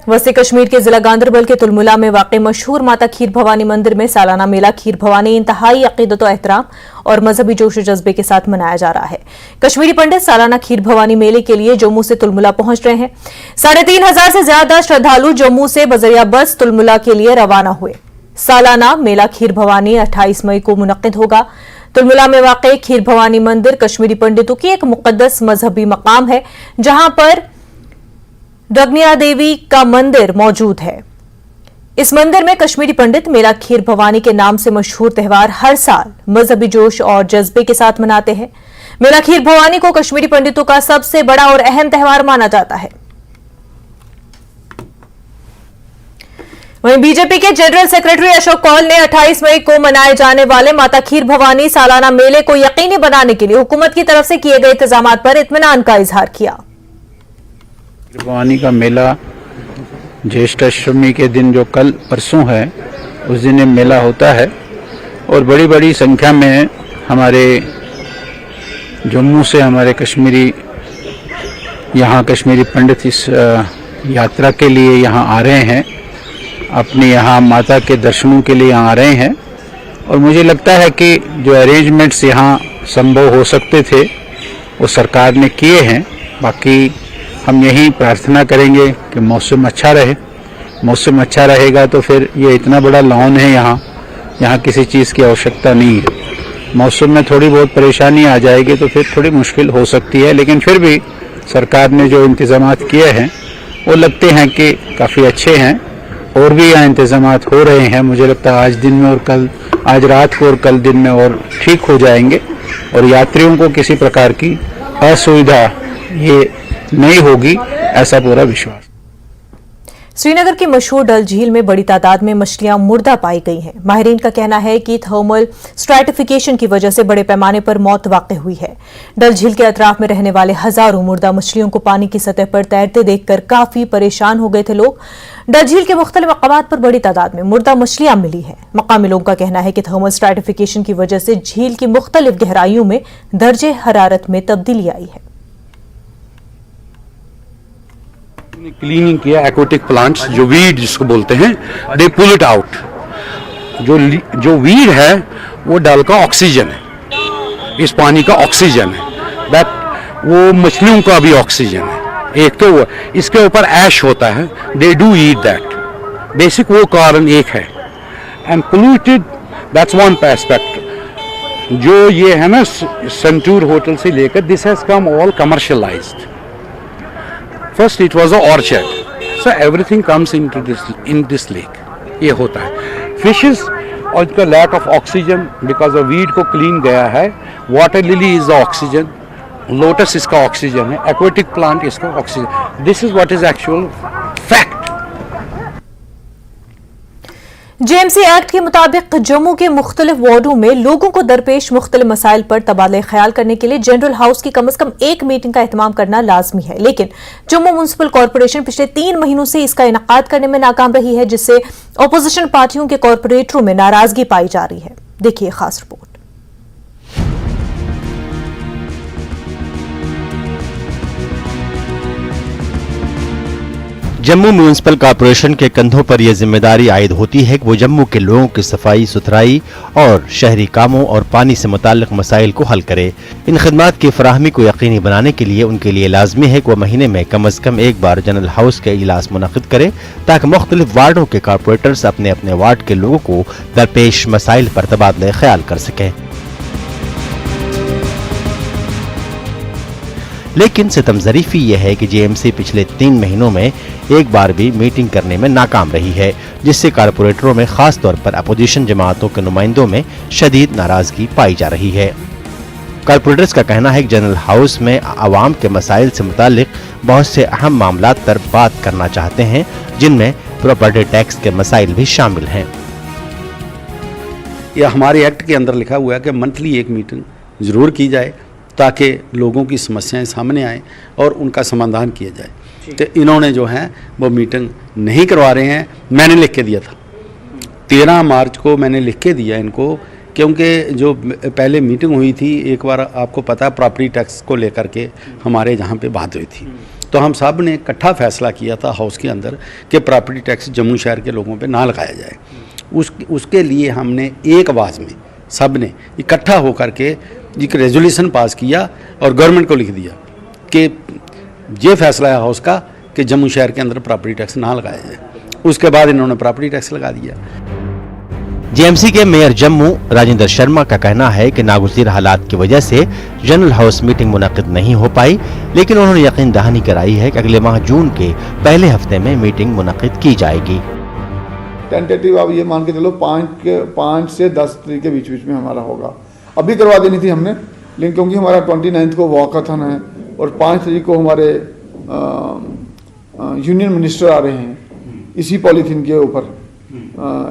वस्ती कश्मीर के जिला गांदरबल के तुलमुला में वाक़े मशहूर माता खीर भवानी मंदिर में सालाना मेला खीर भवानी इंतहाई अक़ीदत व एहतराम और मजहबी जोश जज्बे के साथ मनाया जा रहा है। कश्मीरी पंडित सालाना खीर भवानी मेले के लिए जम्मू से तुलमुला पहुंच रहे हैं। 3,500 से ज्यादा श्रद्धालु जम्मू से बजरिया बस तुलमुला के लिए रवाना हुए। सालाना मेला खीर भवानी 28 मई को मुनक्किद होगा। तुलमुला में वाक़े खीर भवानी मंदिर कश्मीरी पंडितों की एक मुक़द्दस मजहबी मकाम है, जहां पर रगनिया देवी का मंदिर मौजूद है। इस मंदिर में कश्मीरी पंडित मेला खीर भवानी के नाम से मशहूर त्यौहार हर साल मजहबी जोश और जज्बे के साथ मनाते हैं। मेला खीर भवानी को कश्मीरी पंडितों का सबसे बड़ा और अहम त्यौहार माना जाता है। वहीं बीजेपी के जनरल सेक्रेटरी अशोक कौल ने 28 मई को मनाए जाने वाले माता खीर भवानी सालाना मेले को यकीनी बनाने के लिए हुकूमत की तरफ से किए गए इंतजाम पर इत्मीनान का इजहार किया। भवानी का मेला ज्येष्ठ अष्टमी के दिन जो कल परसों है उस दिन ये मेला होता है और बड़ी बड़ी संख्या में हमारे जम्मू से हमारे कश्मीरी पंडित इस यात्रा के लिए यहाँ आ रहे हैं, अपने यहाँ माता के दर्शनों के लिए यहाँ आ रहे हैं। और मुझे लगता है कि जो अरेंजमेंट्स यहाँ संभव हो सकते थे वो सरकार ने किए हैं। बाकी हम यही प्रार्थना करेंगे कि मौसम अच्छा रहे। मौसम अच्छा रहेगा तो फिर ये इतना बड़ा लॉन है, यहाँ किसी चीज़ की आवश्यकता नहीं है। मौसम में थोड़ी बहुत परेशानी आ जाएगी तो फिर थोड़ी मुश्किल हो सकती है, लेकिन फिर भी सरकार ने जो इंतजामात किए हैं वो लगते हैं कि काफ़ी अच्छे हैं और भी यहाँ इंतजामात हो रहे हैं। मुझे लगता है आज दिन में और कल, आज रात को और कल दिन में और ठीक हो जाएंगे और यात्रियों को किसी प्रकार की असुविधा ये नहीं होगी, ऐसा पूरा विश्वास। श्रीनगर की मशहूर डल झील में बड़ी तादाद में मछलियां मुर्दा पाई गई हैं। माहिरीन का कहना है कि थर्मल स्ट्रैटिफिकेशन की वजह से बड़े पैमाने पर मौत वाक़ हुई है। डल झील के अतराफ में रहने वाले हजारों मुर्दा मछलियों को पानी की सतह पर तैरते देखकर काफी परेशान हो गए थे लोग। डल झील के मुख्तलिफ मकामात पर बड़ी तादाद में मुर्दा मछलियां मिली हैं। मकामी लोगों का कहना है कि थर्मल स्ट्रैटिफिकेशन की वजह से झील की मुख्तलिफ गहराइयों में दर्जे हरारत में तब्दीली आई है। क्लीनिंग किया, एक्वेटिक प्लांट्स जो वीड जिसको बोलते हैं, दे पुल इट आउट। जो वीड है वो डल का ऑक्सीजन है, इस पानी का ऑक्सीजन है, दैट वो मछलियों का भी ऑक्सीजन है। एक तो इसके ऊपर ऐश होता है, they do eat that, basic वो कारण एक है। And polluted, that's one aspect. जो ये है ना सेंटूर होटल से लेकर, this has come all commercialised. First it was an orchard, so everything comes into this lake. ये होता है fishes और इसका lack of oxygen because of weed को clean गया है। Water lily is the oxygen, lotus इसका oxygen है, aquatic plant इसका oxygen। This is what is actual fact। JMC act के मुताबिक जम्मू के मुख्तलिफ वार्डों में लोगों को दरपेश मुख्तलिफ मसाइल पर तबादला ख्याल करने के लिए जनरल हाउस की कम से कम एक मीटिंग का एहतमाम करना लाजमी है, लेकिन जम्मू म्युनिसिपल कॉरपोरेशन पिछले 3 महीनों से इसका इनेकाद करने में नाकाम रही है, जिससे अपोजिशन पार्टियों के कॉरपोरेटरों में नाराजगी पाई जा रही है। देखिए खास रिपोर्ट। जम्मू म्युनिसिपल कॉरपोरेशन के कंधों पर यह जिम्मेदारी आयद होती है कि वो जम्मू के लोगों की सफाई सुथराई और शहरी कामों और पानी से मुताल्लिक मसाइल को हल करे। इन खदमात की फराहमी को यकीनी बनाने के लिए उनके लिए लाजमी है कि वह महीने में कम अज कम एक बार जनरल हाउस के इजलास मुनक़िद करे, ताकि मुख्तलिफ वार्डों के कॉरपोरेटर्स अपने अपने वार्ड के लोगों को दरपेश मसाइल पर तबादला ख्याल कर सकें। लेकिन सितम ज़रीफ़ी यह है कि जेएमसी पिछले 3 महीनों में एक बार भी मीटिंग करने में नाकाम रही है, जिससे कॉरपोरेटरों में खास तौर पर अपोजिशन जमातों के नुमाइंदों में शदीद नाराजगी पाई जा रही है। कॉरपोरेटर्स का कहना है कि जनरल हाउस में आवाम के मसाइल से मुतालिक बहुत से अहम मामलात पर बात करना चाहते हैं, जिनमें प्रॉपर्टी टैक्स के मसाइल भी शामिल हैं। यह हमारे एक्ट के अंदर लिखा हुआ है कि मंथली एक मीटिंग ज़रूर की जाए ताकि लोगों की समस्याएं सामने आएँ और उनका समाधान किया जाए। तो इन्होंने जो है वो मीटिंग नहीं करवा रहे हैं। मैंने लिख के दिया था 13 मार्च को, मैंने लिख के दिया इनको, क्योंकि जो पहले मीटिंग हुई थी एक बार, आपको पता है प्रॉपर्टी टैक्स को लेकर के हमारे जहाँ पे बात हुई थी, तो हम सब ने इकट्ठा फैसला किया था हाउस के अंदर कि प्रॉपर्टी टैक्स जम्मू शहर के लोगों पे ना लगाया जाए। उसके लिए हमने एक आवाज़ में सब ने इकट्ठा होकर के एक रेजोल्यूशन पास किया और गवर्नमेंट को लिख दिया कि ये फैसला है हाउस का कि जम्मू शहर के अंदर प्रॉपर्टी टैक्स ना लगाया जाए। उसके बाद इन्होंने प्रॉपर्टी टैक्स लगा दिया। जेएमसी के मेयर जम्मू राजेंद्र शर्मा का कहना है कि नागुज़ीर हालात की वजह से जनरल हाउस मीटिंग मुनक़िद नहीं हो पाई, लेकिन उन्होंने यकीन दहानी कराई है कि अगले माह जून के पहले हफ्ते में मीटिंग मुनक़िद की जाएगी। टेंटेटिव आप ये मान के चलो 5 से 10 तारीख के बीच में हमारा होगा। अभी करवा देनी थी हमने, लेकिन क्योंकि हमारा 29 को वॉकथन है और 5 तारीख को हमारे यूनियन मिनिस्टर आ रहे हैं, इसी पॉलीथीन के ऊपर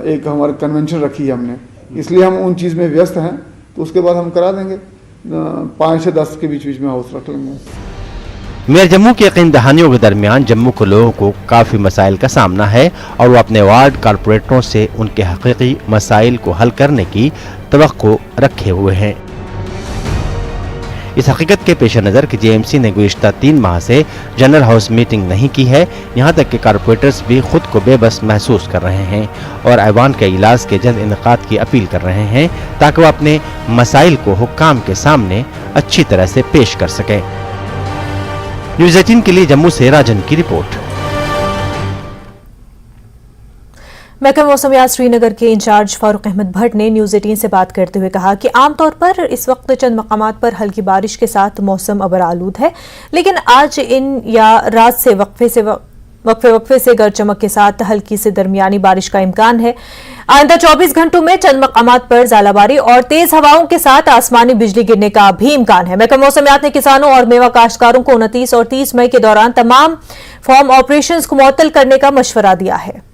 एक हमारे कन्वेंशन रखी है हमने, इसलिए हम उन चीज़ में व्यस्त हैं। तो उसके बाद हम करा देंगे, 5 से 10 के बीच में हाउस रख लेंगे। मेयर जम्मू की यकीन दहानियों के दरमियान जम्मू के लोगों को काफ़ी मसाइल का सामना है और वो अपने वार्ड कारपोरेटरों से उनके हकीकी मसाइल को हल करने की तवक्को रखे हुए हैं। इस हकीकत के पेश नज़र कि जेएमसी ने गुज़िश्ता 3 माह से जनरल हाउस मीटिंग नहीं की है, यहाँ तक कि कारपोरेटर्स भी खुद को बेबस महसूस कर रहे हैं और ऐवान के इजलास के जल्द इनेकाद की अपील कर रहे हैं ताकि वह अपने मसाइल को हुक्काम के सामने अच्छी तरह से पेश कर सकें। न्यूज़ 18 के लिए जम्मू से राजन की रिपोर्ट। महकमा मौसमियात श्रीनगर के इंचार्ज फारूक अहमद भट्ट ने न्यूज़ 18 से बात करते हुए कहा कि आमतौर पर इस वक्त चंद मकामात पर हल्की बारिश के साथ मौसम अबर आलूद है, लेकिन आज इन या रात से वक्फे से गरज चमक के साथ हल्की से दरमियानी बारिश का इम्कान है। आइंदा 24 घंटों में चंद मकामात पर ज़ालाबारी और तेज हवाओं के साथ आसमानी बिजली गिरने का भी इम्कान है। महकमा मौसमियात ने किसानों और मेवा काश्तकारों को 29 और 30 मई के दौरान तमाम फार्म ऑपरेशंस को मुअत्तल करने का मशवरा दिया है।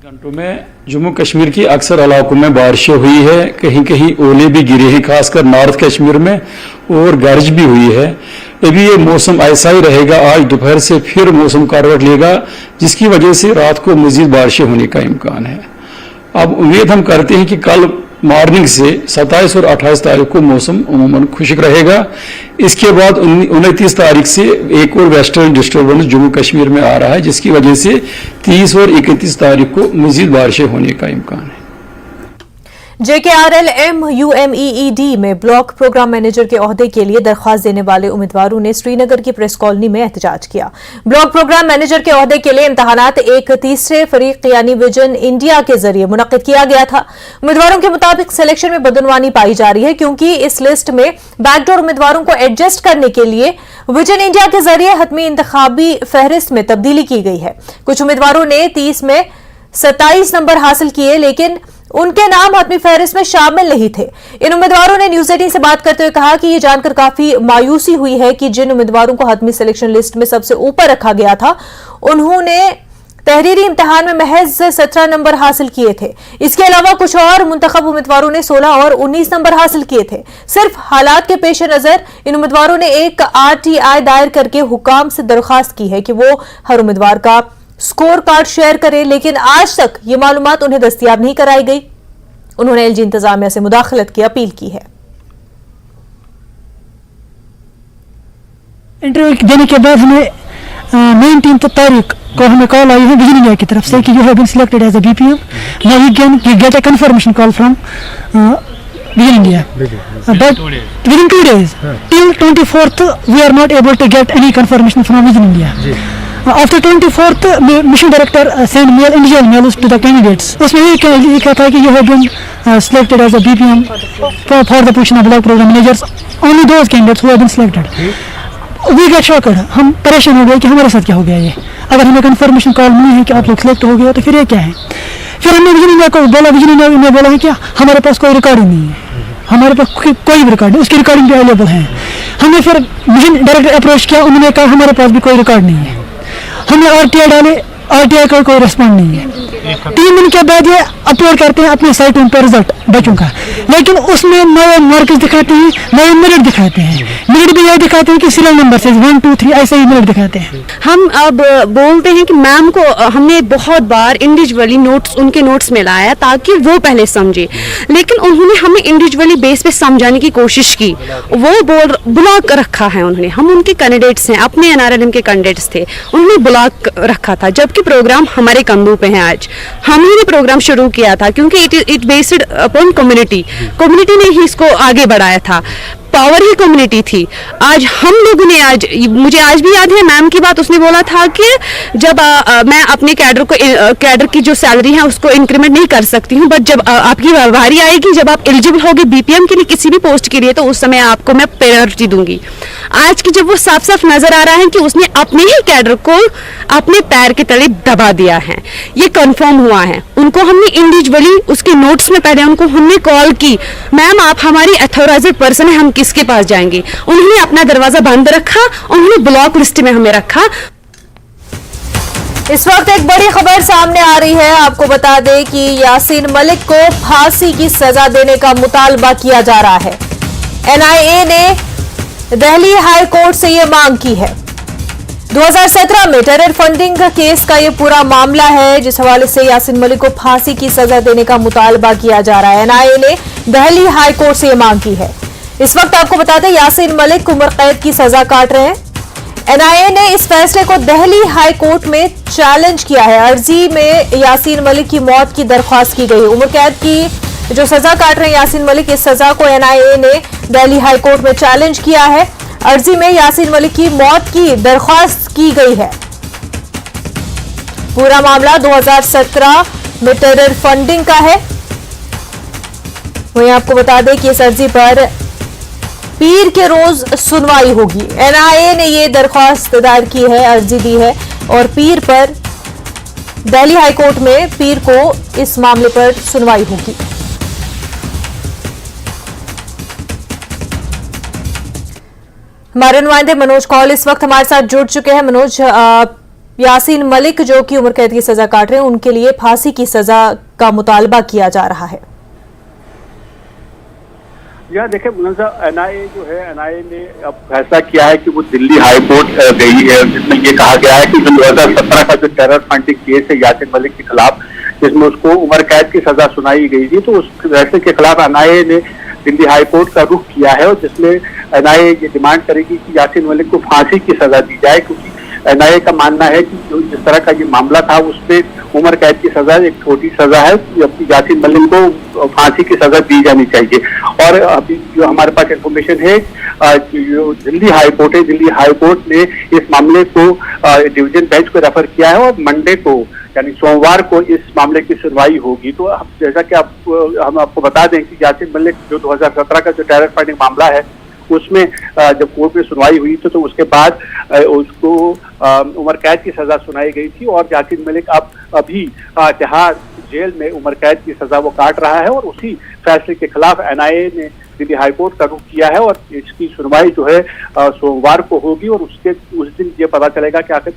घंटों में जम्मू कश्मीर की अक्सर इलाकों में बारिशें हुई है, कहीं कहीं ओले भी गिरे हैं, खासकर नॉर्थ कश्मीर में, और गरज भी हुई है। अभी ये मौसम ऐसा ही रहेगा, आज दोपहर से फिर मौसम करवट लेगा, जिसकी वजह से रात को मजीद बारिशें होने का इम्कान है। अब उम्मीद हम करते हैं कि कल मॉर्निंग से 27 और 28 तारीख को मौसम अमूमन खुश्क रहेगा। इसके बाद 29 तारीख से एक और वेस्टर्न डिस्टर्बेंस जम्मू कश्मीर में आ रहा है, जिसकी वजह से 30 और 31 तारीख को मजीद बारिशें होने का इम्कान है। JKRLMUMEED में ब्लॉक प्रोग्राम मैनेजर के ओहदे के लिए दरख्वास्त देने वाले उम्मीदवारों ने श्रीनगर की प्रेस कॉलोनी में एहतजाज किया। ब्लॉक प्रोग्राम मैनेजर के ओहदे के लिए इम्तहानात एक तीसरे फरीक यानी विजन इंडिया के जरिए मुनक्किद किया गया था। उम्मीदवारों के मुताबिक सिलेक्शन में बदनवानी पाई जा रही है, क्योंकि इस लिस्ट में बैकडोर उम्मीदवारों को एडजस्ट करने के लिए विजन इंडिया के जरिए हतमी इंतखाबी फहरिस्त में तब्दीली की गई है। कुछ उम्मीदवारों ने 30 में 27 नंबर हासिल किए, लेकिन उनके नाम हतमी फहरिस्त में शामिल नहीं थे। इन उम्मीदवारों ने न्यूज़ 18 से बात करते हुए कहा कि यह जानकर काफी मायूसी हुई है कि जिन उम्मीदवारों को हतमी सिलेक्शन लिस्ट में सबसे ऊपर रखा गया था, उन्होंने तहरीरी इम्तिहान में महज 17 नंबर हासिल किए थे। इसके अलावा कुछ और मुंतखब उम्मीदवारों ने 16 और 19 नंबर हासिल किए थे। सिर्फ हालात के पेश नजर इन उम्मीदवारों ने एक RTI दायर करके हुकाम से दरख्वास्त की है कि वो हर उम्मीदवार का स्कोर कार्ड शेयर करें, लेकिन आज तक ये मालूमात उन्हें दस्तयाब नहीं कराई गई। उन्होंने LG इंतजामिया से मुदाखलत की अपील की है। इंटरव्यू देने के बाद हमें 19 तारीख को हमें कॉल आई है विजन इंडिया की तरफ से कि you have been selected as a BPM। Now you get a confirmation call from vision India, but within 2 days till 24th we are not able to get any confirmation from vision India. After 24th mission director send mail individual mails to the candidates. उसमें ये क्या था कि you have been selected as a BPM for the position of block programme managers, only those candidates who have been selected. We get shocked, हम परेशान हो गए कि हमारे साथ क्या हो गया ये। अगर हमें कंफर्मेशन कॉल मिली है कि आप लोग सिलेक्ट हो गए तो फिर ये क्या है। फिर हमने विजन इंडिया को बोला, विजन इंडिया ने बोला है कि हमारे पास कोई रिकॉर्डिंग नहीं है, हमारे पास कोई भी रिकॉर्ड नहीं, उसकी रिकॉर्डिंग भी अवेलेबल है। हमने फिर विजन डायरेक्टर अप्रोच किया, उन्होंने कहा हमारे पास भी कोई रिकॉर्ड नहीं है। हमने RTI डाले, RTI का कोई रिस्पॉन्ड नहीं है। 3 दिन के बाद ये अपलोड करते हैं अपने साइटों पर रिजल्ट बच्चों का, लेकिन उसमें नए मार्क्स दिखाते हैं, नए मेरिट दिखाते हैं। मेरिट भी यही दिखाते हैं कि सीरियल नंबर से 1 2 3 ऐसे ही मेरिट दिखाते हैं। हम अब बोलते हैं कि मैम को हमने बहुत बार इंडिविजुअली नोट्स उनके नोट्स में लाया ताकि वो पहले समझे, लेकिन उन्होंने हमें इंडिविजुअली बेस पे समझाने की कोशिश की। वो ब्लॉक रखा है उन्होंने, हम उनके कैंडिडेट्स हैं, अपने एनआरएलएम के कैंडिडेट्स थे, उन्होंने ब्लॉक रखा था, जबकि प्रोग्राम हमारे कंधों पे है। आज हम ही ने प्रोग्राम शुरू किया था क्योंकि इट बेस्ड अपॉन कम्युनिटी ने ही इसको आगे बढ़ाया था, पावर ही कम्युनिटी थी। आज हम लोगों ने, आज मुझे आज भी याद है मैम की बात, उसने बोला था कि जब मैं अपने कैडर की जो सैलरी है उसको इंक्रीमेंट नहीं कर सकती हूँ, बट जब आपकी बारी आएगी, जब आप एलिजिबल होगे बीपीएम के लिए किसी भी पोस्ट के लिए, तो उस समय आपको मैं प्रायोरिटी दूंगी। आज की जब वो साफ साफ नजर आ रहा है कि उसने अपने ही कैडर को अपने पैर के तले दबा दिया है, ये कंफर्म हुआ है। उनको हमने इंडिविजुअली उसके नोट्स में पहले उनको हमने कॉल की, मैम आप हमारी अथॉराइज्ड पर्सन है, हम किसके पास जाएंगे? उन्होंने अपना दरवाजा बंद रखा, उन्होंने ब्लॉक लिस्ट में हमें रखा। इस वक्त एक बड़ी खबर सामने आ रही है। आपको बता दें कि यासीन मलिक को फांसी की सजा देने का मुतालबा किया जा रहा है। एनआईए ने दिल्ली हाई कोर्ट से ये मांग की है। 2017 में टेरर फंडिंग का केस का ये पूरा मामला है, जिस हवाले से यासीन मलिक को फांसी की सजा देने का मुतालबा किया जा रहा है। एनआईए ने दिल्ली हाई कोर्ट से ये मांग की है। इस वक्त आपको बता दें यासीन मलिक उम्र कैद की सजा काट रहे हैं। एनआईए ने इस फैसले को दिल्ली हाई कोर्ट में चैलेंज किया है। अर्जी में यासीन मलिक की मौत की दरख्वास्त की गई। उम्र कैद की जो सजा काट रहे हैं यासीन मलिक, इस सजा को एनआईए ने दिल्ली हाई कोर्ट में चैलेंज किया है। अर्जी में यासीन मलिक की मौत की दरख्वास्त की गई है। पूरा मामला 2017 में टेरर फंडिंग का है। वहीं आपको बता दें कि इस अर्जी पर पीर के रोज सुनवाई होगी। एनआईए ने ये दरख्वास्त दायर की है, अर्जी दी है, और पीर पर दिल्ली हाई कोर्ट में पीर को इस मामले पर सुनवाई होगी। हमारे नुमाइंदे मनोज कौल इस वक्त हमारे साथ जुड़ चुके हैं। मनोज, यासीन मलिक जो कि उम्र कैद की सजा काट रहे हैं, उनके लिए फांसी की सजा का मुतालबा किया जा रहा है। यह देखिए एनआईए जो है, एनआईए ने अब फैसला किया है कि वो दिल्ली हाई कोर्ट गई है, जिसमें ये कहा गया है कि जो 2017 का जो टेरर फंडिंग केस है यासीन मलिक के खिलाफ, जिसमें उसको उम्र कैद की सजा सुनाई गई थी, तो उस फैसले के खिलाफ एनआईए ने दिल्ली हाई कोर्ट का रुख किया है, और जिसमें एनआईए ये डिमांड करेगी कि यासीन मलिक को फांसी की सजा दी जाए, क्योंकि एनआईए का मानना है कि जो जिस तरह का ये मामला था उसमें उम्र कैद की सजा एक छोटी सजा है, जबकि यासीन मलिक को फांसी की सजा दी जानी चाहिए। और अभी जो हमारे पास इंफॉर्मेशन है, जो दिल्ली हाई कोर्ट है, दिल्ली हाई कोर्ट ने इस मामले को डिवीजन बेंच को रेफर किया है, और मंडे को यानी सोमवार को इस मामले की सुनवाई होगी। तो जैसा कि हम आपको बता दें कि यासीन मलिक जो 2017 का जो टेरर फंडिंग मामला है, उसमें जब कोर्ट में सुनवाई हुई तो उसके बाद उसको उम्र कैद की सजा सुनाई गई थी, और यासीन मलिक अभी तिहाड़ जेल में उम्र कैद की सजा वो काट रहा है, और उसी फैसले के खिलाफ एनआईए ने दिल्ली हाईकोर्ट का रुख किया है, और इसकी सुनवाई जो है सोमवार को होगी, और उस दिन ये पता चलेगा कि आखिर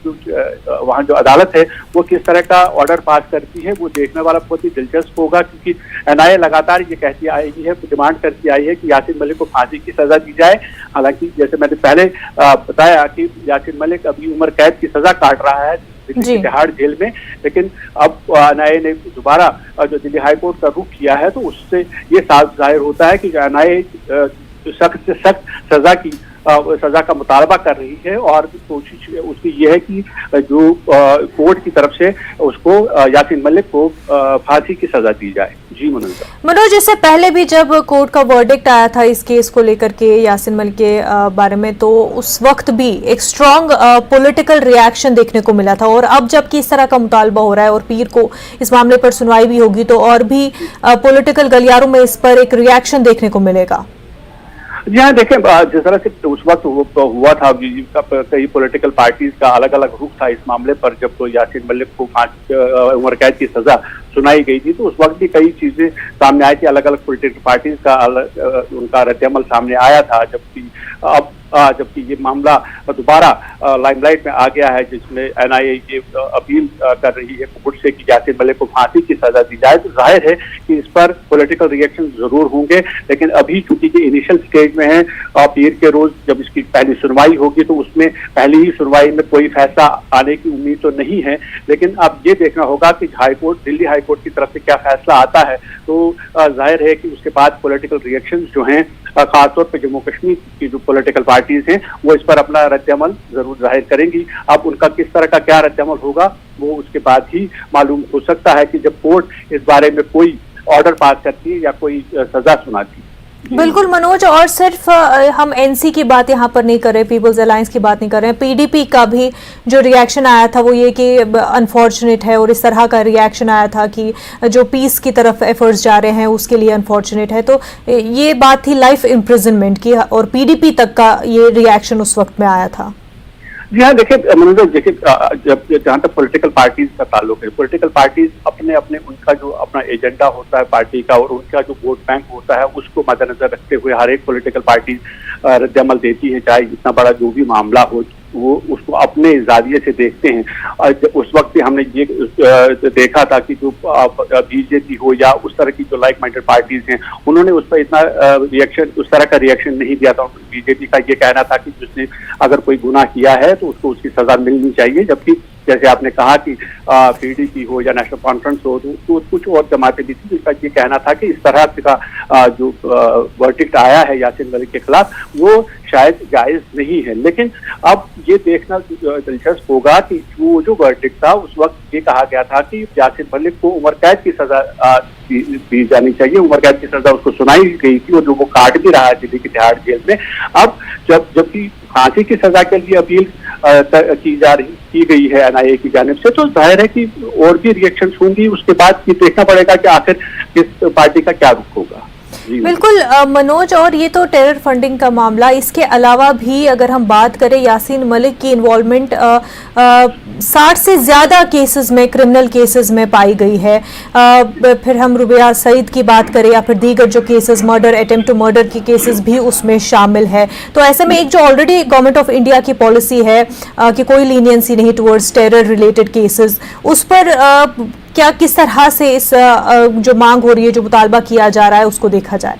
वहाँ जो अदालत है वो किस तरह का ऑर्डर पास करती है। वो देखने वाला बहुत ही दिलचस्प होगा, क्योंकि एनआईए लगातार ये कहती आई है, डिमांड करती आई है कि यासीन मलिक को फांसी की सजा दी जाए। हालांकि जैसे मैंने पहले बताया कि यासीन मलिक अभी उम्र कैद की सजा काट रहा है दिल्ली तिहाड़ जेल में, लेकिन अब एनआईए ने दोबारा जो दिल्ली हाईकोर्ट का रुख किया है, तो उससे ये साफ जाहिर होता है कि एनआईए सख्त से सख्त सजा का मुतालबा कर रही है, और कोशिश उसकी ये है कि जो कोर्ट की तरफ से उसको यासीन मलिक को फांसी की सजा दी जाए। जी मनोज, इससे पहले भी जब कोर्ट का वर्डिक्ट आया था इस केस को लेकर के यासीन मलिक के बारे में, तो उस वक्त भी एक स्ट्रॉन्ग पॉलिटिकल रिएक्शन देखने को मिला था, और अब जबकि इस तरह का मुतालबा हो रहा है और पीर को इस मामले पर सुनवाई भी होगी, तो और भी पॉलिटिकल गलियारों में इस पर एक रिएक्शन देखने को मिलेगा। जी हाँ, देखें जिस तरह से उस वक्त हुआ था, कई पॉलिटिकल पार्टीज का अलग अलग रुख था इस मामले पर, जब तो यासीन मलिक को उम्र कैद की सजा सुनाई गई थी, तो उस वक्त भी कई चीजें सामने आई थी, अलग अलग पॉलिटिकल पार्टीज का उनका रद्द-ए-अमल सामने आया था। जबकि अब जबकि ये मामला दोबारा लाइमलाइट में आ गया है, जिसमें एनआईए ये अपील कर रही है कोर्ट से कि यासिन मलिक को फांसी की सजा दी जाए। तो जाहिर है कि इस पर पॉलिटिकल रिएक्शन जरूर होंगे, लेकिन अभी चूंकि ये इनिशियल स्टेज में है, पीर के रोज जब इसकी पहली सुनवाई होगी तो उसमें पहली ही सुनवाई में कोई फैसला आने की उम्मीद तो नहीं है। लेकिन अब ये देखना होगा कि हाईकोर्ट, दिल्ली हाईकोर्ट की तरफ से क्या फैसला आता है। तो जाहिर है कि उसके बाद पॉलिटिकल रिएक्शंस जो हैं, खासतौर पर जम्मू कश्मीर की जो पॉलिटिकल पार्टीज हैं, वो इस पर अपना रद्द-ए-अमल जरूर जाहिर करेंगी। अब उनका किस तरह का क्या रद्द-ए-अमल होगा वो उसके बाद ही मालूम हो सकता है कि जब कोर्ट इस बारे में कोई ऑर्डर पास करती है या कोई सजा सुनाती है। बिल्कुल मनोज, और सिर्फ हम एनसी की बात यहाँ पर नहीं कर रहे, पीपल्स अलायंस की बात नहीं कर रहे हैं, पीडीपी का भी जो रिएक्शन आया था वो ये कि अनफॉर्चुनेट है, और इस तरह का रिएक्शन आया था कि जो पीस की तरफ एफर्ट्स जा रहे हैं उसके लिए अनफॉर्चुनेट है। तो ये बात थी लाइफ इम्प्रिजनमेंट की, और पीडीपी तक का ये रिएक्शन उस वक्त में आया था। जी हाँ, देखिए मनोज, देखिए जहाँ तक पॉलिटिकल पार्टीज का ताल्लुक है, पॉलिटिकल पार्टीज अपने अपने उनका जो अपना एजेंडा होता है पार्टी का और उनका जो वोट बैंक होता है उसको मद्देनजर रखते हुए हर एक पॉलिटिकल पार्टी रद्द-ए-अमल देती है, चाहे इतना बड़ा जो भी मामला हो वो उसको अपने जाविये से देखते हैं। उस वक्त भी हमने ये देखा था कि जो बीजेपी हो या उस तरह की जो लाइक माइंडेड पार्टीज हैं, उन्होंने उस पर इतना रिएक्शन, उस तरह का रिएक्शन नहीं दिया था। बीजेपी का ये कहना था कि जिसने अगर कोई गुनाह किया है तो उसको उसकी सजा मिलनी चाहिए, जबकि जैसे आपने कहा कि पीडीपी हो या नेशनल कॉन्फ्रेंस हो तो कुछ और जमातें भी थी जिसका ये कहना था कि इस तरह का जो वर्डिक्ट आया है यासिन मलिक के खिलाफ वो शायद जायज नहीं है। लेकिन अब ये देखना दिलचस्प होगा कि वो जो वर्डिक्ट था उस वक्त ये कहा गया था कि यासिन मलिक को उम्र कैद की सजा दी जानी चाहिए, उम्र कैद की सजा उसको सुनाई गई थी और जो वो काट भी रहा है दिल्ली की तिहाड़ जेल में। अब जबकि फांसी की सजा के लिए अपील की गई है एनआईए की जानिब से, तो जाहिर है कि और भी रिएक्शन होंगी। उसके बाद ये देखना पड़ेगा कि आखिर किस पार्टी का क्या रुख होगा। बिल्कुल मनोज, और ये तो टेरर फंडिंग का मामला, इसके अलावा भी अगर हम बात करें यासिन मलिक की इन्वॉल्वमेंट 60 से ज़्यादा केसेस में, क्रिमिनल केसेस में पाई गई है। फिर हम रुबिया सईद की बात करें या फिर दीगर जो cases, murder, attempt to murder की केसेस भी उसमें शामिल है। तो ऐसे में एक जो ऑलरेडी गवर्नमेंट ऑफ इंडिया की पॉलिसी है कि कोई लीनियंसी नहीं टुवर्ड्स टेरर रिलेटेड केसेस, उस पर क्या किस तरह से इस जो मांग हो रही है, जो मुतालबा किया जा रहा है, उसको देखा जाए?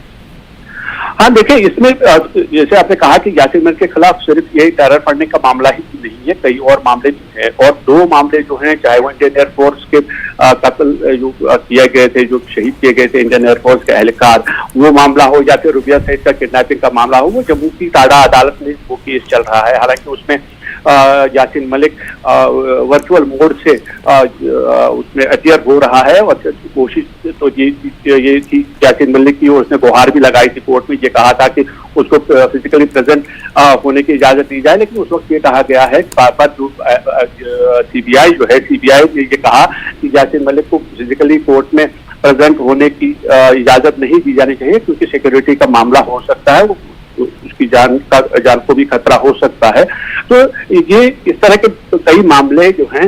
हाँ देखिए, इसमें जैसे आपने कहा कि यासिन मलिक के खिलाफ सिर्फ यही टेरर फंडिंग का मामला ही नहीं है, कई और मामले भी हैं। और 2 मामले जो हैं, चाहे वो इंडियन एयरफोर्स के कत्ल जो किए गए थे, जो शहीद किए गए थे इंडियन एयरफोर्स के एहलकार, वो मामला हो या फिर रुबिया सईद का किडनैपिंग का मामला हो, वो जम्मू की टाडा अदालत में वो केस चल रहा है। हालांकि उसमें यासिन मलिक वर्चुअल मोड से उसमें अपियर हो रहा है और कोशिश तो ये थी यासिन मलिक की, और उसने गुहार भी लगाई थी कोर्ट में, ये कहा था कि उसको फिजिकली प्रेजेंट होने की इजाजत दी जाए। लेकिन उस वक्त ये कहा गया है बार-बार जो सीबीआई जो है, सीबीआई ने ये कहा कि यासिन मलिक को फिजिकली कोर्ट में प्रेजेंट होने की इजाजत नहीं दी जानी चाहिए, क्योंकि सिक्योरिटी का मामला हो सकता है, उसकी जान को भी खतरा हो सकता है। तो ये इस तरह के कई मामले जो हैं,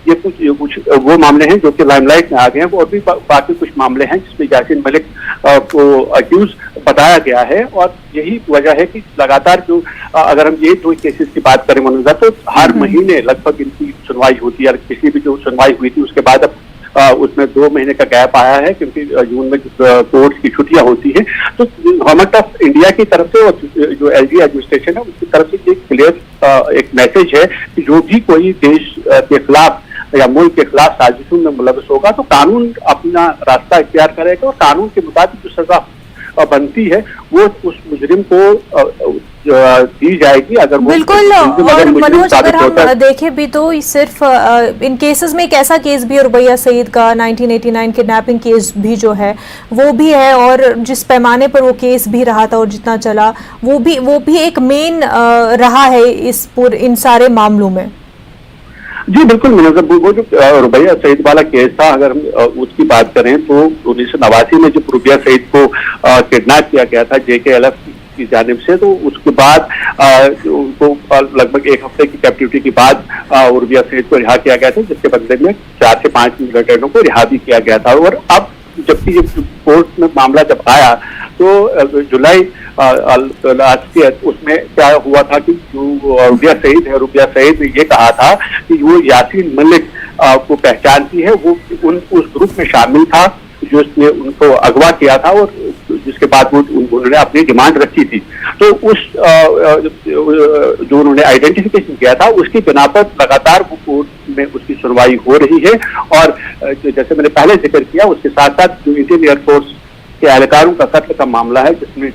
ये कुछ वो मामले हैं जो कि लाइमलाइट में आ गए हैं, और भी बाकी कुछ मामले हैं जिसमें यासिन मलिक को अक्यूज बताया गया है। और यही वजह है कि लगातार जो अगर हम ये 2 केसेस की बात करें मनोजा, तो हर महीने लगभग इनकी सुनवाई होती है। पिछली भी जो सुनवाई हुई थी उसके बाद अब उसमें 2 महीने का गैप आया है, क्योंकि जून में कोर्ट की छुट्टियां होती हैं। तो गवर्नमेंट ऑफ इंडिया की तरफ से और जो एलजी एडमिनिस्ट्रेशन है उसकी तरफ से एक क्लियर एक मैसेज है कि जो भी कोई देश के खिलाफ या मुल्क के खिलाफ साजिशों में मुलव्वस होगा तो कानून अपना रास्ता इख्तियार करेगा, और कानून के मुताबिक जो सजा बनती है वो उस मुजरिम को दी जाएगी। अगर बिल्कुल, और मनोज अगर हम देखें भी तो सिर्फ इन केसेस में एक ऐसा केस भी है, रुबिया सईद का 1989 किडनैपिंग केस भी जो है वो भी है, और जिस पैमाने पर वो केस भी रहा था और जितना चला वो भी एक मेन रहा है इन सारे मामलों में। जी बिल्कुल मनोज, वो जो रुबिया सईद वाला केस था, अगर हम उसकी बात करें तो 1989 में जब रुबिया सईद को किडनैप किया गया था JKLF की जानिब से, तो उसके बाद उनको लगभग 1 हफ्ते की कैप्टिविटी के बाद रुबिया सईद को रिहा किया गया था, जिसके बदले में 4 से 5 रिटर्नों को रिहा भी किया गया था। और अब जबकि कोर्ट में मामला जब आया तो जुलाई उसमें क्या हुआ था कि जो रुबिया सईद ने ये कहा था कि वो यासीन मलिक को पहचानती है, वो उस ग्रुप में शामिल था जो उसने उनको अगवा किया था और जिसके बाद वो उन्होंने अपनी डिमांड रखी थी। तो उस जो उन्होंने आइडेंटिफिकेशन किया था उसकी बिना पर लगातार वो कोर्ट में उसकी सुनवाई हो रही है। और जैसे मैंने पहले जिक्र किया, उसके साथ साथ जो इंडियन एयरफोर्स के एहलकारों का कत्ल का मामला है, जिसमें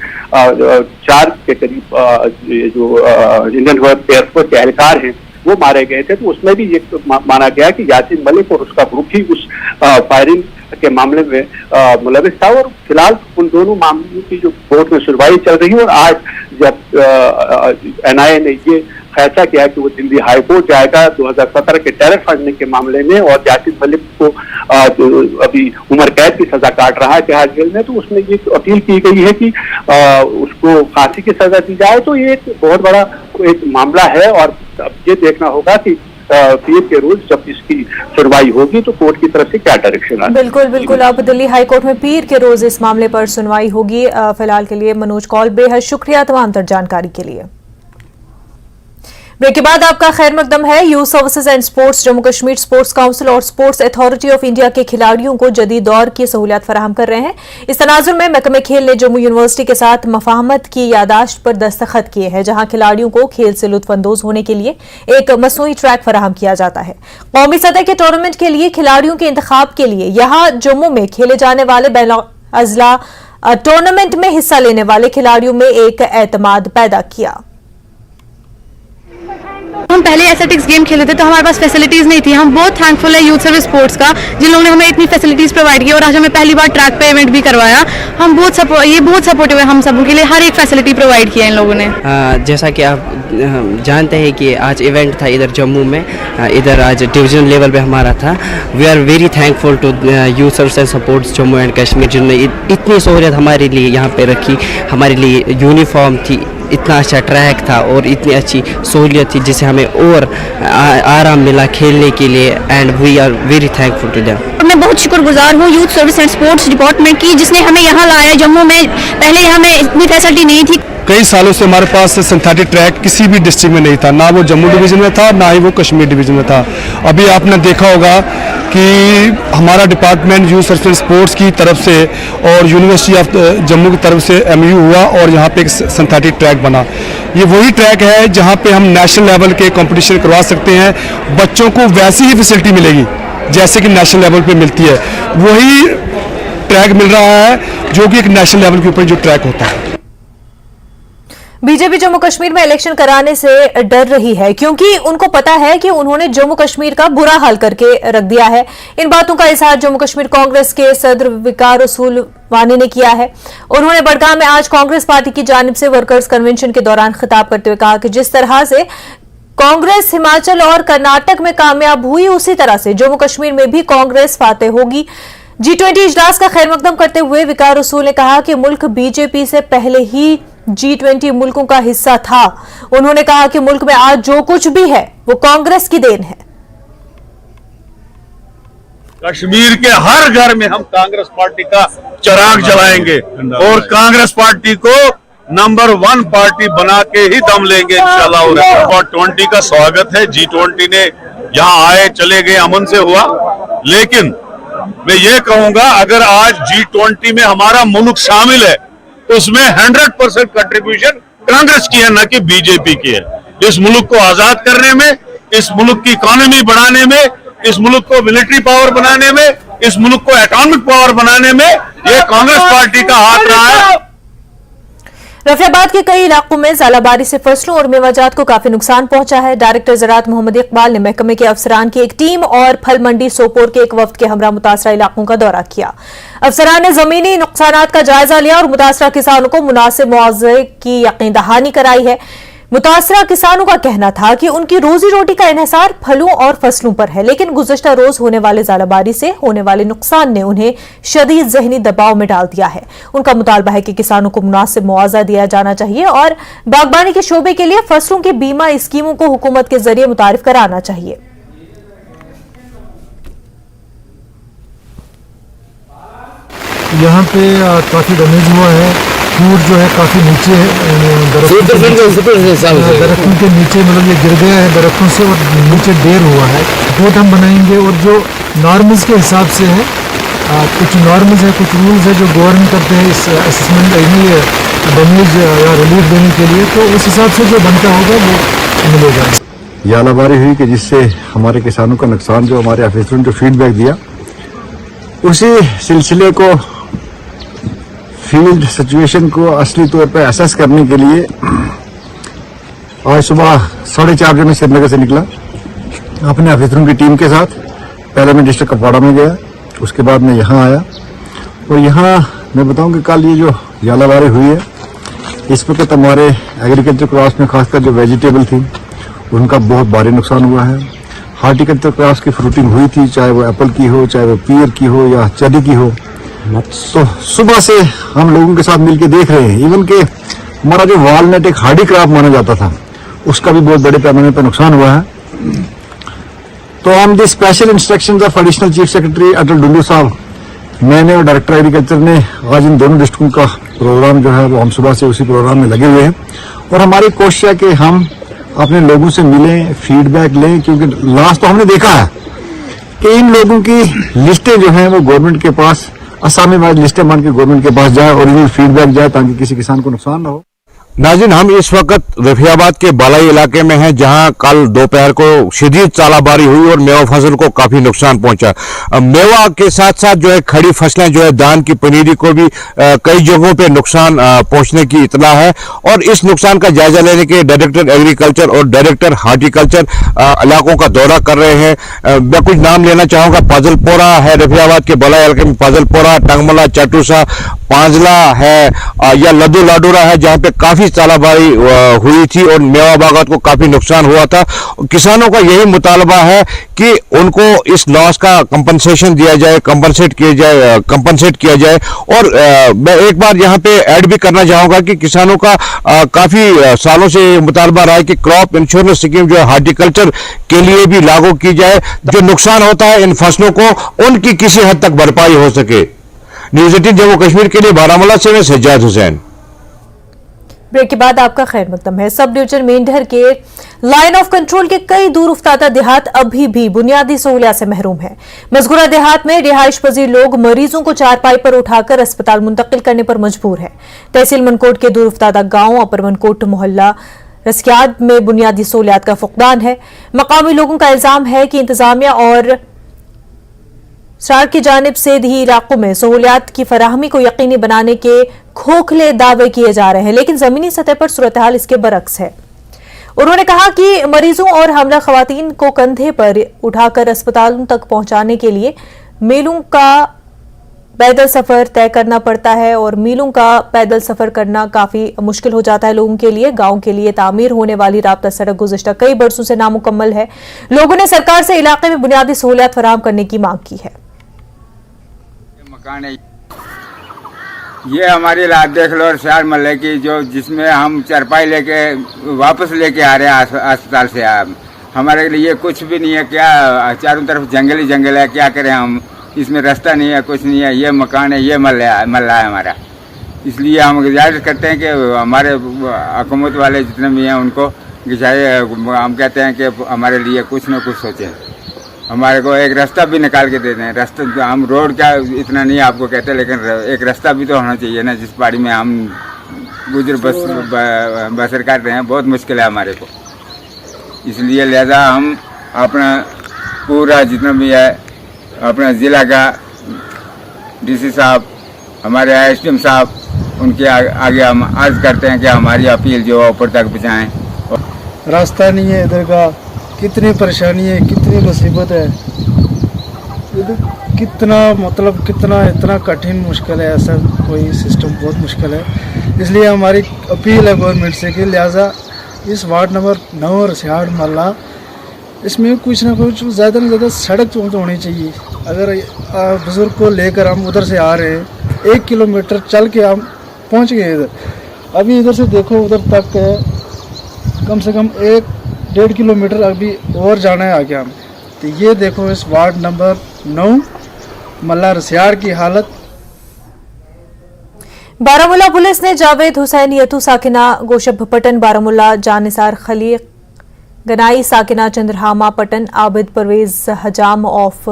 4 के करीब जो इंडियन एयरफोर्स के एहलकार हैं वो मारे गए थे, तो उसमें भी ये माना गया कि यासीन मलिक और उसका ग्रुप ही उस फायरिंग के मामले में मुलविस था। और फिलहाल उन दोनों मामलों की जो कोर्ट में सुनवाई चल रही है, और आज जब NIA ने ये फैसला किया कि वो दिल्ली हाई कोर्ट जाएगा 2017 के टेरर फंडिंग के मामले में, और यासीन मलिक को जो अभी उम्र कैद की सजा काट रहा है तिहाड़ जेल में, तो उसमें ये अपील की गई है कि उसको फांसी की सजा दी जाए। तो ये एक बहुत बड़ा एक मामला है, और अब ये देखना होगा कि पीर के रोज जब इसकी सुनवाई होगी तो कोर्ट की तरफ से क्या डायरेक्शन आता है। बिल्कुल अब दिल्ली हाई कोर्ट में पीर के रोज इस मामले पर सुनवाई होगी। फिलहाल के लिए मनोज कौल, बेहद शुक्रिया तमाम तर जानकारी के लिए। ब्रेक के बाद आपका खैर मकदम है। Youth services and sports, Jammu Kashmir sports council और स्पोर्ट्स अथॉरिटी ऑफ इंडिया के खिलाड़ियों को जदीद दौर की सहूलियत फराहम कर रहे हैं। इस तनाजुर में महकमे खेल ने जम्मू यूनिवर्सिटी के साथ मफाहमत की यादाश्त पर दस्तखत किए हैं, जहां खिलाड़ियों को खेल से लुत्फानंदोज होने के लिए एक मसनूई ट्रैक फराहम किया जाता है। कौमी सतह के टूर्नामेंट के लिए खिलाड़ियों के इंतखाब के लिए यहां जम्मू में खेले जाने वाले बैनुल-अज़ला टूर्नामेंट में हिस्सा लेने वाले खिलाड़ियों में एक एतमाद पैदा किया। हम पहले एथलेटिक्स गेम खेले थे तो हमारे पास फैसिलिटीज़ नहीं थी। हम बहुत थैंकफुल है यूथ सर्विस स्पोर्ट्स का, जिन लोगों ने हमें इतनी फैसिलिटीज़ प्रोवाइड की, और आज हमें पहली बार ट्रैक पे इवेंट भी करवाया। हम बहुत सपोर्टिव है, हम सबों के लिए हर एक फैसिलिटी प्रोवाइड किया इन लोगों ने। जैसा कि आप जानते हैं कि आज इवेंट था इधर जम्मू में, इधर आज डिवीजन लेवल पे हमारा था। We are very thankful to youth service and supports Jammu and Kashmir, जिन्होंने इतनी सहूलियत हमारे लिए यहाँ पे रखी। हमारे लिए यूनिफॉर्म थी, इतना अच्छा ट्रैक था और इतनी अच्छी सहूलियत थी जिससे हमें और आराम मिला खेलने के लिए, and we are very thankful to them. मैं बहुत शुक्रगुजार हूँ youth service and sports department की, जिसने हमें यहाँ लाया जम्मू में। पहले हमें इतनी फैसिलिटी नहीं थी। कई सालों से हमारे पास सिंथेटिक ट्रैक किसी भी डिस्ट्रिक्ट में नहीं था, ना वो जम्मू डिवीज़न में था, ना ही वो कश्मीर डिवीज़न में था। अभी आपने देखा होगा कि हमारा department youth service and sports की तरफ से और यूनिवर्सिटी ऑफ जम्मू की तरफ से MOU हुआ और यहाँ पे एक सिंथेटिक ट्रैक बना। ये वही ट्रैक है जहाँ पे हम नेशनल लेवल के कंपटीशन करवा सकते हैं। बच्चों को वैसी ही फैसिलिटी मिलेगी जैसे कि नेशनल लेवल पे मिलती है। वही ट्रैक मिल रहा है जो कि एक नेशनल लेवल के ऊपर जो ट्रैक होता है। बीजेपी जम्मू कश्मीर में इलेक्शन कराने से डर रही है, क्योंकि उनको पता है कि उन्होंने जम्मू कश्मीर का बुरा हाल करके रख दिया है। इन बातों का इजहार जम्मू कश्मीर कांग्रेस के सदर विकार रसूल वानी ने किया है। उन्होंने बड़गाम में आज कांग्रेस पार्टी की जानिब से वर्कर्स कन्वेंशन के दौरान खिताब करते हुए कहा कि जिस तरह से कांग्रेस हिमाचल और कर्नाटक में कामयाब हुई, उसी तरह से जम्मू कश्मीर में भी कांग्रेस फातेह होगी। G20 इजलास का खैर मकदम करते हुए विकार रसूल ने कहा कि मुल्क बीजेपी से पहले ही G20 मुल्कों का हिस्सा था। उन्होंने कहा कि मुल्क में आज जो कुछ भी है वो कांग्रेस की देन है। कश्मीर के हर घर में हम कांग्रेस पार्टी का चिराग जलाएंगे और कांग्रेस पार्टी को नंबर 1 पार्टी बना के ही दम लेंगे इंशाल्लाह। और 20 का स्वागत है। G20 ने यहाँ आए चले गए, अमन से हुआ। लेकिन मैं ये कहूंगा, अगर आज G20 में हमारा मुल्क शामिल है तो उसमें 100% कंट्रीब्यूशन कांग्रेस की है, न कि बीजेपी की है। इस मुल्क को आजाद करने में, इस मुल्क की इकोनॉमी बढ़ाने में, इस मुल्क को मिलिट्री पावर बनाने में, इस मुल्क को एटॉमिक पावर बनाने में ये कांग्रेस पार्टी का हाथ रहा है। रफियाबाद के कई इलाकों में ज़ालाबारी से फसलों और मेवाजात को काफी नुकसान पहुंचा है। डायरेक्टर ज़राअत मोहम्मद इकबाल ने महकमे के अफसरान की एक टीम और फल मंडी सोपोर के एक वफ्द के हमरा मुतासरा इलाकों का दौरा किया। अफसरान ने जमीनी नुकसानात का जायजा लिया और मुतासरा किसानों को मुनासिब मुआवजे की यकीन दहानी कराई है। मुतासरा किसानों का कहना था कि उनकी रोजी रोटी का इन्हिसार फलों और फसलों पर है, लेकिन गुज़श्ता रोज होने वाले ज़ालाबारी से होने वाले नुकसान ने उन्हें शदीद ज़हनी दबाव में डाल दिया है। उनका मुतालबा है कि किसानों को मुनासिब मुआवजा दिया जाना चाहिए और बागबानी के शोबे के लिए फसलों की बीमा स्कीमों को हुकूमत के जरिए मुतारिफ कराना चाहिए। यहाँ पे काफ़ी डैमेज हुआ है फूड जो है काफ़ी नीचे है, दरख्तों के नीचे मतलब ये गिर गया है दरख्तों से और नीचे ढेर हुआ है। रिपोर्ट हम बनाएंगे और जो नॉर्म्स के हिसाब से है, कुछ नॉर्म्स है, कुछ रूल्स है जो गवर्नमेंट करते हैं इस असेसमेंट ये डैमेज या रिलीफ देने के लिए, तो उस हिसाब से जो बनता होगा वो मिलेगा। यालाबारी हुई कि जिससे हमारे किसानों का नुकसान, जो हमारे ऑफिसरों ने जो फीडबैक दिया, उसी सिलसिले को फील्ड सिचुएशन को असली तौर पर असेस करने के लिए आज सुबह 4:30 बजे मैं श्रीनगर से निकला अपने ऑफिसरों की टीम के साथ। पहले मैं डिस्ट्रिक्ट कुपवाड़ा में गया, उसके बाद मैं यहाँ आया और यहाँ मैं बताऊं कि कल ये जो यालाबारी हुई है, इस वक्त हमारे एग्रीकल्चर क्रॉप्स में खासकर जो वेजिटेबल थी उनका बहुत भारी नुकसान हुआ है। हार्टिकल्चर क्रॉप्स की फ्रूटिंग हुई थी, चाहे वो एप्पल की हो, चाहे वो पीयर की हो या चेरी की हो। तो सुबह से हम लोगों के साथ मिलकर देख रहे हैं, इवन के हमारा जो वालनट एक हार्डी क्रॉप माना जाता था उसका भी बहुत बड़े पैमाने पर नुकसान हुआ है। तो हम the special instructions of additional chief secretary Atal Dulloo साहब, मैंने और डायरेक्टर एग्रीकल्चर ने आज इन दोनों डिस्ट्रिक्टों का प्रोग्राम जो है वो हम सुबह से उसी प्रोग्राम में लगे हुए हैं और हमारी कोशिश है कि हम अपने लोगों से मिलें, फीडबैक लें, क्योंकि लास्ट तो हमने देखा है कि इन लोगों की लिस्टें जो हैं वो गवर्नमेंट के पास असामी वाइज लिस्टें बन के गवर्नमेंट के पास जाए और इन्हें फीडबैक जाए ताकि किसी किसान को नुकसान ना हो। नाज़रीन, हम इस वक्त रफियाबाद के बालाई इलाके में हैं, जहां कल दोपहर को शदीद चालाबारी हुई और मेवा फसल को काफी नुकसान पहुंचा। मेवा के साथ साथ जो है खड़ी फसलें जो है धान की पनीरी को भी कई जगहों पे नुकसान पहुंचने की इतला है और इस नुकसान का जायजा लेने के डायरेक्टर एग्रीकल्चर और डायरेक्टर हार्टिकल्चर इलाकों का दौरा कर रहे हैं। मैं कुछ नाम लेना चाहूंगा। पाजलपोरा है, रफियाबाद के बालाई इलाके में पाजलपोरा, टंगमला, चटूसा, पांजला है या लद्दू लाडूरा है, जहां पे काफी चालाबारी हुई थी और मेवा बागात को काफी नुकसान हुआ था। किसानों का यही मुतालबा है कि उनको इस लॉस का कंपनसेशन दिया जाए, कंपनसेट किया जाए। और मैं एक बार यहाँ पे ऐड भी करना चाहूंगा कि किसानों का काफी सालों से मुतालबा रहा है कि क्रॉप इंश्योरेंस स्कीम जो है हार्टिकल्चर के लिए भी लागू की जाए, जो नुकसान होता है इन फसलों को उनकी किसी हद तक भरपाई हो सके। न्यूज़ 18 जम्मू कश्मीर के लिए बारामूला से मैं सज्जाद हुसैन। ब्रेक के बाद आपका खैर मकदम है। सब डिवीजन मेंढर के लाइन ऑफ कंट्रोल के कई दूर उफ्तादा देहात अभी भी बुनियादी सहूलियात से महरूम है। मज़कूरा देहात में रिहाइश पजीर लोग मरीजों को चारपाई पर उठाकर अस्पताल मुंतकिल करने पर मजबूर है। तहसील मनकोट के दूर उफ्तादा गांव अपर मनकोट मोहल्ला रसियाद में बुनियादी सहूलियात का फुकदान है। मकामी लोगों का इल्जाम है कि इंतजामिया और सरकार की जानिब से दी इलाकों में सहूलियात की फराहमी को यकीनी बनाने के खोखले दावे किए जा रहे हैं, लेकिन जमीनी सतह पर सूरत हाल इसके बरक्स है। उन्होंने कहा कि मरीजों और हमला खवातीन को कंधे पर उठाकर अस्पतालों तक पहुंचाने के लिए मीलों का पैदल सफर तय करना पड़ता है और मीलों का पैदल सफर करना काफी मुश्किल हो जाता है लोगों के लिए। गांव के लिए तामीर होने वाली राब्ता सड़क गुज़िश्ता कई बरसों से नामुकम्मल है। लोगों ने सरकार से इलाके में बुनियादी सहूलियात फराहम करने की मांग की है। ये हमारी लात देख लो और शहर मल्ले की, जो जिसमें हम चरपाई लेके वापस लेके आ रहे हैं अस्पताल से। हमारे लिए कुछ भी नहीं है, क्या चारों तरफ जंगल ही जंगल है, क्या करें हम, इसमें रास्ता नहीं है, कुछ नहीं है। ये मकान है, ये मल्ला है हमारा। इसलिए हम गुजारिश करते हैं कि हमारे हुकूमत वाले जितने भी हैं उनको हम कहते हैं कि हमारे लिए कुछ न कुछ सोचें, हमारे को एक रास्ता भी निकाल के दे दें। रास्ता हम रोड क्या इतना नहीं आपको कहते, लेकिन एक रास्ता भी तो होना चाहिए ना, जिस पहाड़ी में हम गुजर बसर कर रहे हैं। बहुत मुश्किल है हमारे को, इसलिए लिहाजा हम अपना पूरा जितना भी है अपना ज़िला का डीसी साहब, हमारे एसडीएम साहब, उनके आगे हम अर्ज करते हैं कि हमारी अपील जो है ऊपर तक पहुँचाएँ। रास्ता नहीं है इधर का, कितनी परेशानी है, कितनी मुसीबत है, कितना कठिन मुश्किल है। ऐसा कोई सिस्टम बहुत मुश्किल है। इसलिए हमारी अपील है गवर्नमेंट से कि लिहाजा इस वार्ड नंबर 9 रसियाड मल्ला, इसमें कुछ ना कुछ ज़्यादा से ज़्यादा सड़क तो होनी चाहिए। अगर बुज़ुर्ग को लेकर हम उधर से आ रहे हैं, 1 किलोमीटर चल के हम पहुंच गए इधर, अभी इधर से देखो उधर तक है कम से कम 1-1.5 किलोमीटर अभी और जाना है आगे हम। तो ये देखो इस वार्ड नंबर 9 मल्ला रसियाड की हालत। बारामूला पुलिस ने जावेद हुसैन यतू साकिना गोशब पटन बारामूला, जानिसार खलीक गनाई साकिना चंद्रहामा पटन, आबिद परवेज हजाम ऑफ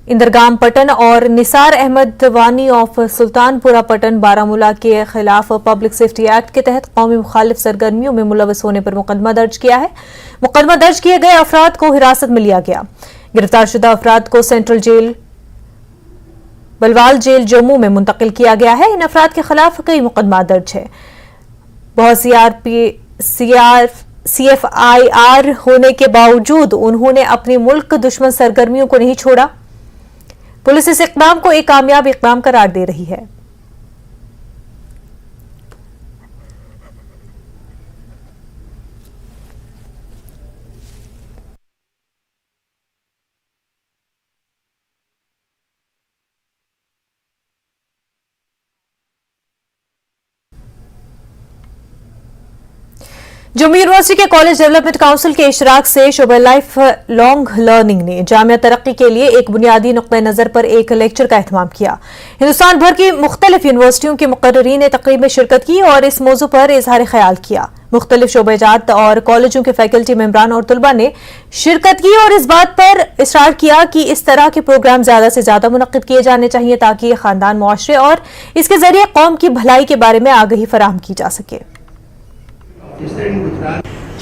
इंदरगाम पटन और निसार अहमद वानी ऑफ सुल्तानपुरा पटन बारामूला के खिलाफ पब्लिक सेफ्टी एक्ट के तहत कौमी मुखालिफ सरगर्मियों में मुलविस होने पर मुकदमा दर्ज किया है। मुकदमा दर्ज किए गए अफराद को हिरासत में लिया गया। गिरफ्तार शुदा अफराद को central jail Bhalwal jail Jammu में मुंतकिल किया गया है। इन अफराद के खिलाफ कई मुकदमा दर्ज है। बहुत CFIR होने के बावजूद उन्होंने अपने मुल्क दुश्मन सरगर्मियों को नहीं छोड़ा। पुलिस इस इक़दाम को एक कामयाब इक़दाम करार दे रही है। जम्मू यूनिवर्सिटी के कॉलेज डेवलपमेंट काउंसिल के इशराक से शोबा लाइफ लॉन्ग लर्निंग ने जामिया तरक्की के लिए एक बुनियादी नुक्ते नजर पर एक लेक्चर का एहतमाम किया। हिंदुस्तान भर की मुख्तलिफ यूनिवर्सिटियों के मुकर्रिरीन ने तकरीब में शिरकत की और इस मौजू पर इजहार ख्याल किया। मुख्तलिफ शोबेजात और कॉलेजों के फैकल्टी मेंबरान और तुलबा ने शिरकत की और इस बात पर इसरार किया कि इस तरह के प्रोग्राम ज्यादा से ज्यादा मुनक्किद किए जाने चाहिए ताकि ये खानदान, मुआशरे और इसके जरिए कौम की भलाई के बारे में आगाही फराहम की जा सके।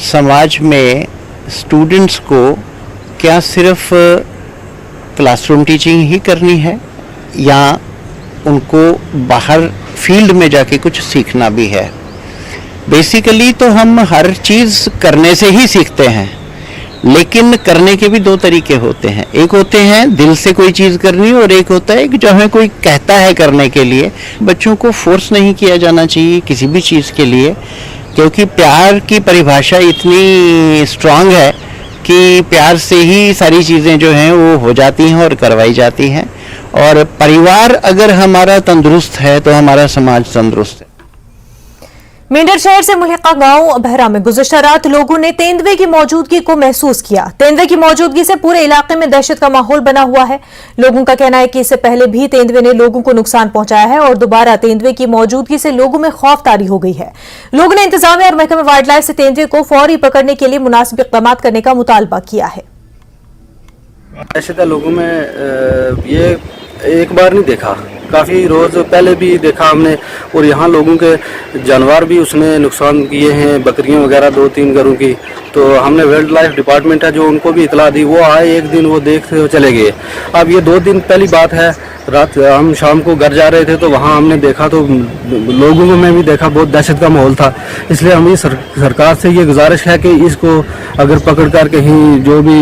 समाज में स्टूडेंट्स को क्या सिर्फ क्लासरूम टीचिंग ही करनी है या उनको बाहर फील्ड में जाके कुछ सीखना भी है? बेसिकली तो हम हर चीज़ करने से ही सीखते हैं, लेकिन करने के भी दो तरीके होते हैं। एक होते हैं दिल से कोई चीज़ करनी और एक होता है कि जो हमें कोई कहता है करने के लिए। बच्चों को फोर्स नहीं किया जाना चाहिए किसी भी चीज़ के लिए, क्योंकि प्यार की परिभाषा इतनी स्ट्रांग है कि प्यार से ही सारी चीज़ें जो हैं वो हो जाती हैं और करवाई जाती हैं। और परिवार अगर हमारा तंदुरुस्त है तो हमारा समाज तंदुरुस्त है। मेंढर शहर से मुल्हिका गांव बहरा में गुज़िश्ता रात लोगों ने तेंदुए की मौजूदगी को महसूस किया। तेंदुए की मौजूदगी से पूरे इलाके में दहशत का माहौल बना हुआ है। लोगों का कहना है कि इससे पहले भी तेंदुए ने लोगों को नुकसान पहुंचाया है और दोबारा तेंदुए की मौजूदगी से लोगों में खौफतारी हो गई है। लोगों ने इंतजामिया और महकमे वाइल्ड लाइफ से तेंदुए को फौरी पकड़ने के लिए मुनासिब इक़दाम करने का मुतालबा किया है। दहशत लोगों में ये एक बार नहीं देखा, काफ़ी रोज़ पहले भी देखा हमने। और यहाँ लोगों के जानवर भी उसने नुकसान किए हैं, बकरियाँ वगैरह 2-3 घरों की। तो हमने वाइल्ड लाइफ डिपार्टमेंट है जो उनको भी इतला दी, वो आए एक दिन, वो देख चले गए। अब ये 2 दिन पहली बात है, रात हम शाम को घर जा रहे थे तो वहाँ हमने देखा तो लोगों को मैं भी देखा, बहुत दहशत का माहौल था। इसलिए हमें सरकार से ये गुजारिश है कि इसको अगर पकड़ कर कहीं जो भी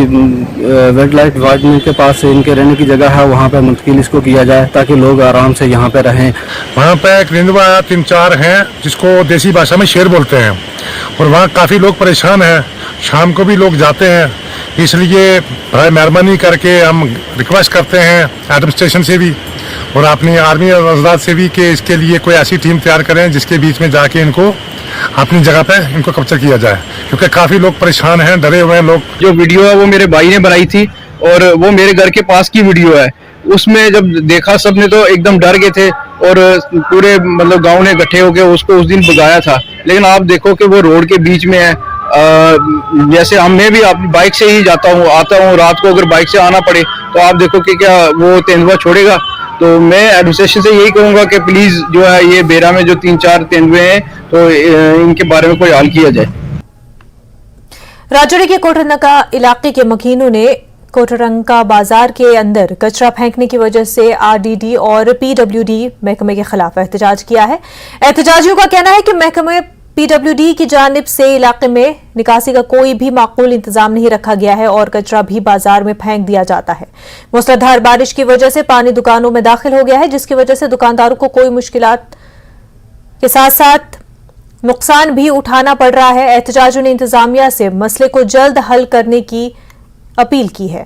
वाइल्ड लाइफ डिपार्टमेंट के पास इनके रहने की जगह है वहाँ पर मुंतकिल इसको किया जाए ताकि लोग आराम से यहाँ पे रहें। वहाँ पे एक तेंदुआ 3-4 हैं जिसको देसी भाषा में शेर बोलते हैं और वहाँ काफ़ी लोग परेशान हैं। शाम को भी लोग जाते हैं, इसलिए भाई मेहरबानी करके हम रिक्वेस्ट करते हैं एडमिनिस्ट्रेशन से भी और अपनी आर्मी और आज़ाद से भी कि इसके लिए कोई ऐसी टीम तैयार करें जिसके बीच में जाके इनको अपनी जगह पे इनको कैप्चर किया जाए, क्योंकि काफ़ी लोग परेशान हैं, डरे हुए हैं लोग। जो वीडियो है वो मेरे भाई ने बनाई थी और वो मेरे घर के पास की वीडियो है। उसमें जब देखा सबने तो एकदम डर गए थे और पूरे मतलब गांव ने इकट्ठे होकर उसको उस दिन भगाया था। लेकिन आप देखो कि वो रोड के बीच में है। जैसे मैं भी अपनी बाइक से ही जाता हूँ आता हूँ, रात को अगर बाइक से आना पड़े तो आप देखो कि क्या वो तेंदुआ छोड़ेगा। तो मैं एडमिनिस्ट्रेशन से यही कहूँगा कि प्लीज़ जो है ये बेरा में जो 3-4 तेंदुए हैं तो इनके बारे में कोई हल किया जाए। राजौरी के कोटरनका इलाके के मकीनों ने कोटरंका बाजार के अंदर कचरा फेंकने की वजह से आरडीडी और पीडब्ल्यूडी महकमे के खिलाफ एहतजाज किया है। एहतजाजियों का कहना है कि महकमे पीडब्ल्यूडी की जानिब से इलाके में निकासी का कोई भी माकूल इंतजाम नहीं रखा गया है और कचरा भी बाजार में फेंक दिया जाता है। मूसलाधार बारिश की वजह से पानी दुकानों में दाखिल हो गया है, जिसकी वजह से दुकानदारों को कोई मुश्किलात के साथ साथ नुकसान भी उठाना पड़ रहा है। एहतजाजियों ने इंतजामिया से मसले को जल्द हल करने की अपील की है।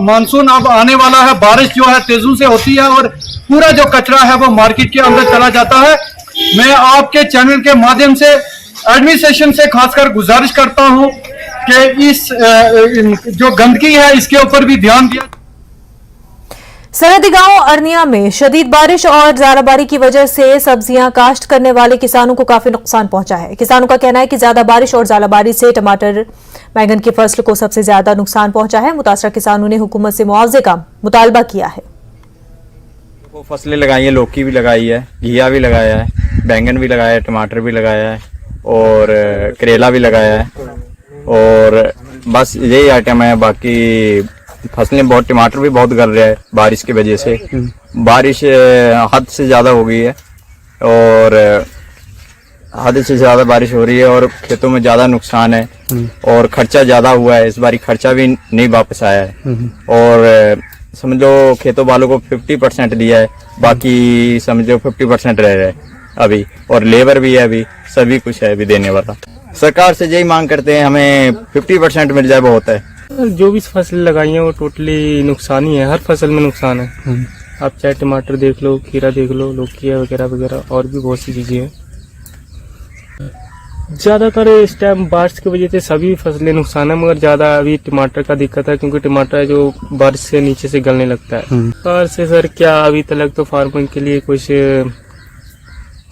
मानसून अब आने वाला है, बारिश जो है तेजी से होती है और पूरा जो कचरा है वो मार्केट के अंदर चला जाता है। मैं आपके चैनल के माध्यम से एडमिनिस्ट्रेशन से खासकर गुजारिश करता हूं कि इस जो गंदगी है इसके ऊपर भी ध्यान दिया। सरहदी गांव अरनिया में शदीद बारिश और ज़्यादाबारी की वजह से सब्जियां काश्त करने वाले किसानों को काफी नुकसान पहुंचा है। किसानों का कहना है कि ज्यादा बारिश और ज़्यादाबारी से टमाटर बैंगन की फसल को सबसे ज्यादा नुकसान पहुंचा है। मुतासरा किसानों ने हुकूमत से मुआवजे का मुतालबा किया है। फसलें लगाई है, लौकी भी लगाई है, घिया भी लगाया है, बैंगन भी लगाया है, टमाटर भी लगाया है और करेला भी लगाया है और बस यही आइटम है। बाकी फसलें बहुत, टमाटर भी बहुत गल रहा है बारिश की वजह से। बारिश हद से ज़्यादा हो गई है और हद से ज़्यादा बारिश हो रही है और खेतों में ज़्यादा नुकसान है और खर्चा ज़्यादा हुआ है। इस बारी खर्चा भी नहीं वापस आया है और समझ लो खेतों वालों को 50% दिया है, बाकी समझ लो 50% रह रहा है अभी और लेबर भी है, अभी सभी कुछ है अभी देने वाला। सरकार से यही मांग करते हैं हमें 50% मिल जाए बहुत है। जो भी फसल लगाई है वो टोटली नुकसान ही है, हर फसल में नुकसान है। आप चाहे टमाटर देख लो, खीरा देख लो, लौकी वगैरह वगैरह और भी बहुत सी चीजें हैं। ज़्यादातर इस टाइम बारिश की वजह से सभी फसलें नुकसान है, मगर ज़्यादा अभी टमाटर का दिक्कत है क्योंकि टमाटर है जो बारिश से नीचे से गलने लगता है। सरकार से सर क्या अभी तक तो फार्मिंग के लिए कुछ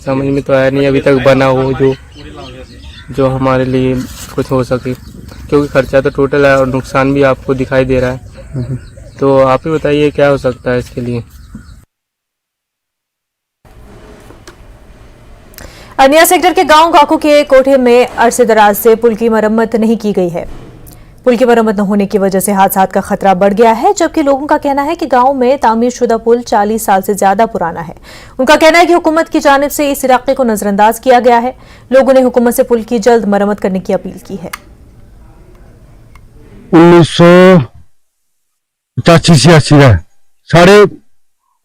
समझ में तो आया नहीं अभी तक बना हो जो हमारे लिए कुछ हो सके, क्योंकि खर्चा तो टोटल है और नुकसान भी आपको दिखाई दे रहा है। तो आप ही बताइए क्या हो सकता है इसके लिए। अरनिया सेक्टर के गांव काकू के कोठे में अरसे दराज से पुल की मरम्मत नहीं की गई है। पुल की मरम्मत न होने की वजह से हादसात का खतरा बढ़ गया है, जबकि लोगों का कहना है कि गांव में तामीरशुदा पुल 40 साल से ज्यादा पुराना है। उनका कहना है कि हुकूमत की जानिब से इस इलाके को नजरअंदाज किया गया है। लोगों ने हुकूमत से पुल की जल्द मरम्मत करने की अपील की है। 1985-86 का साढ़े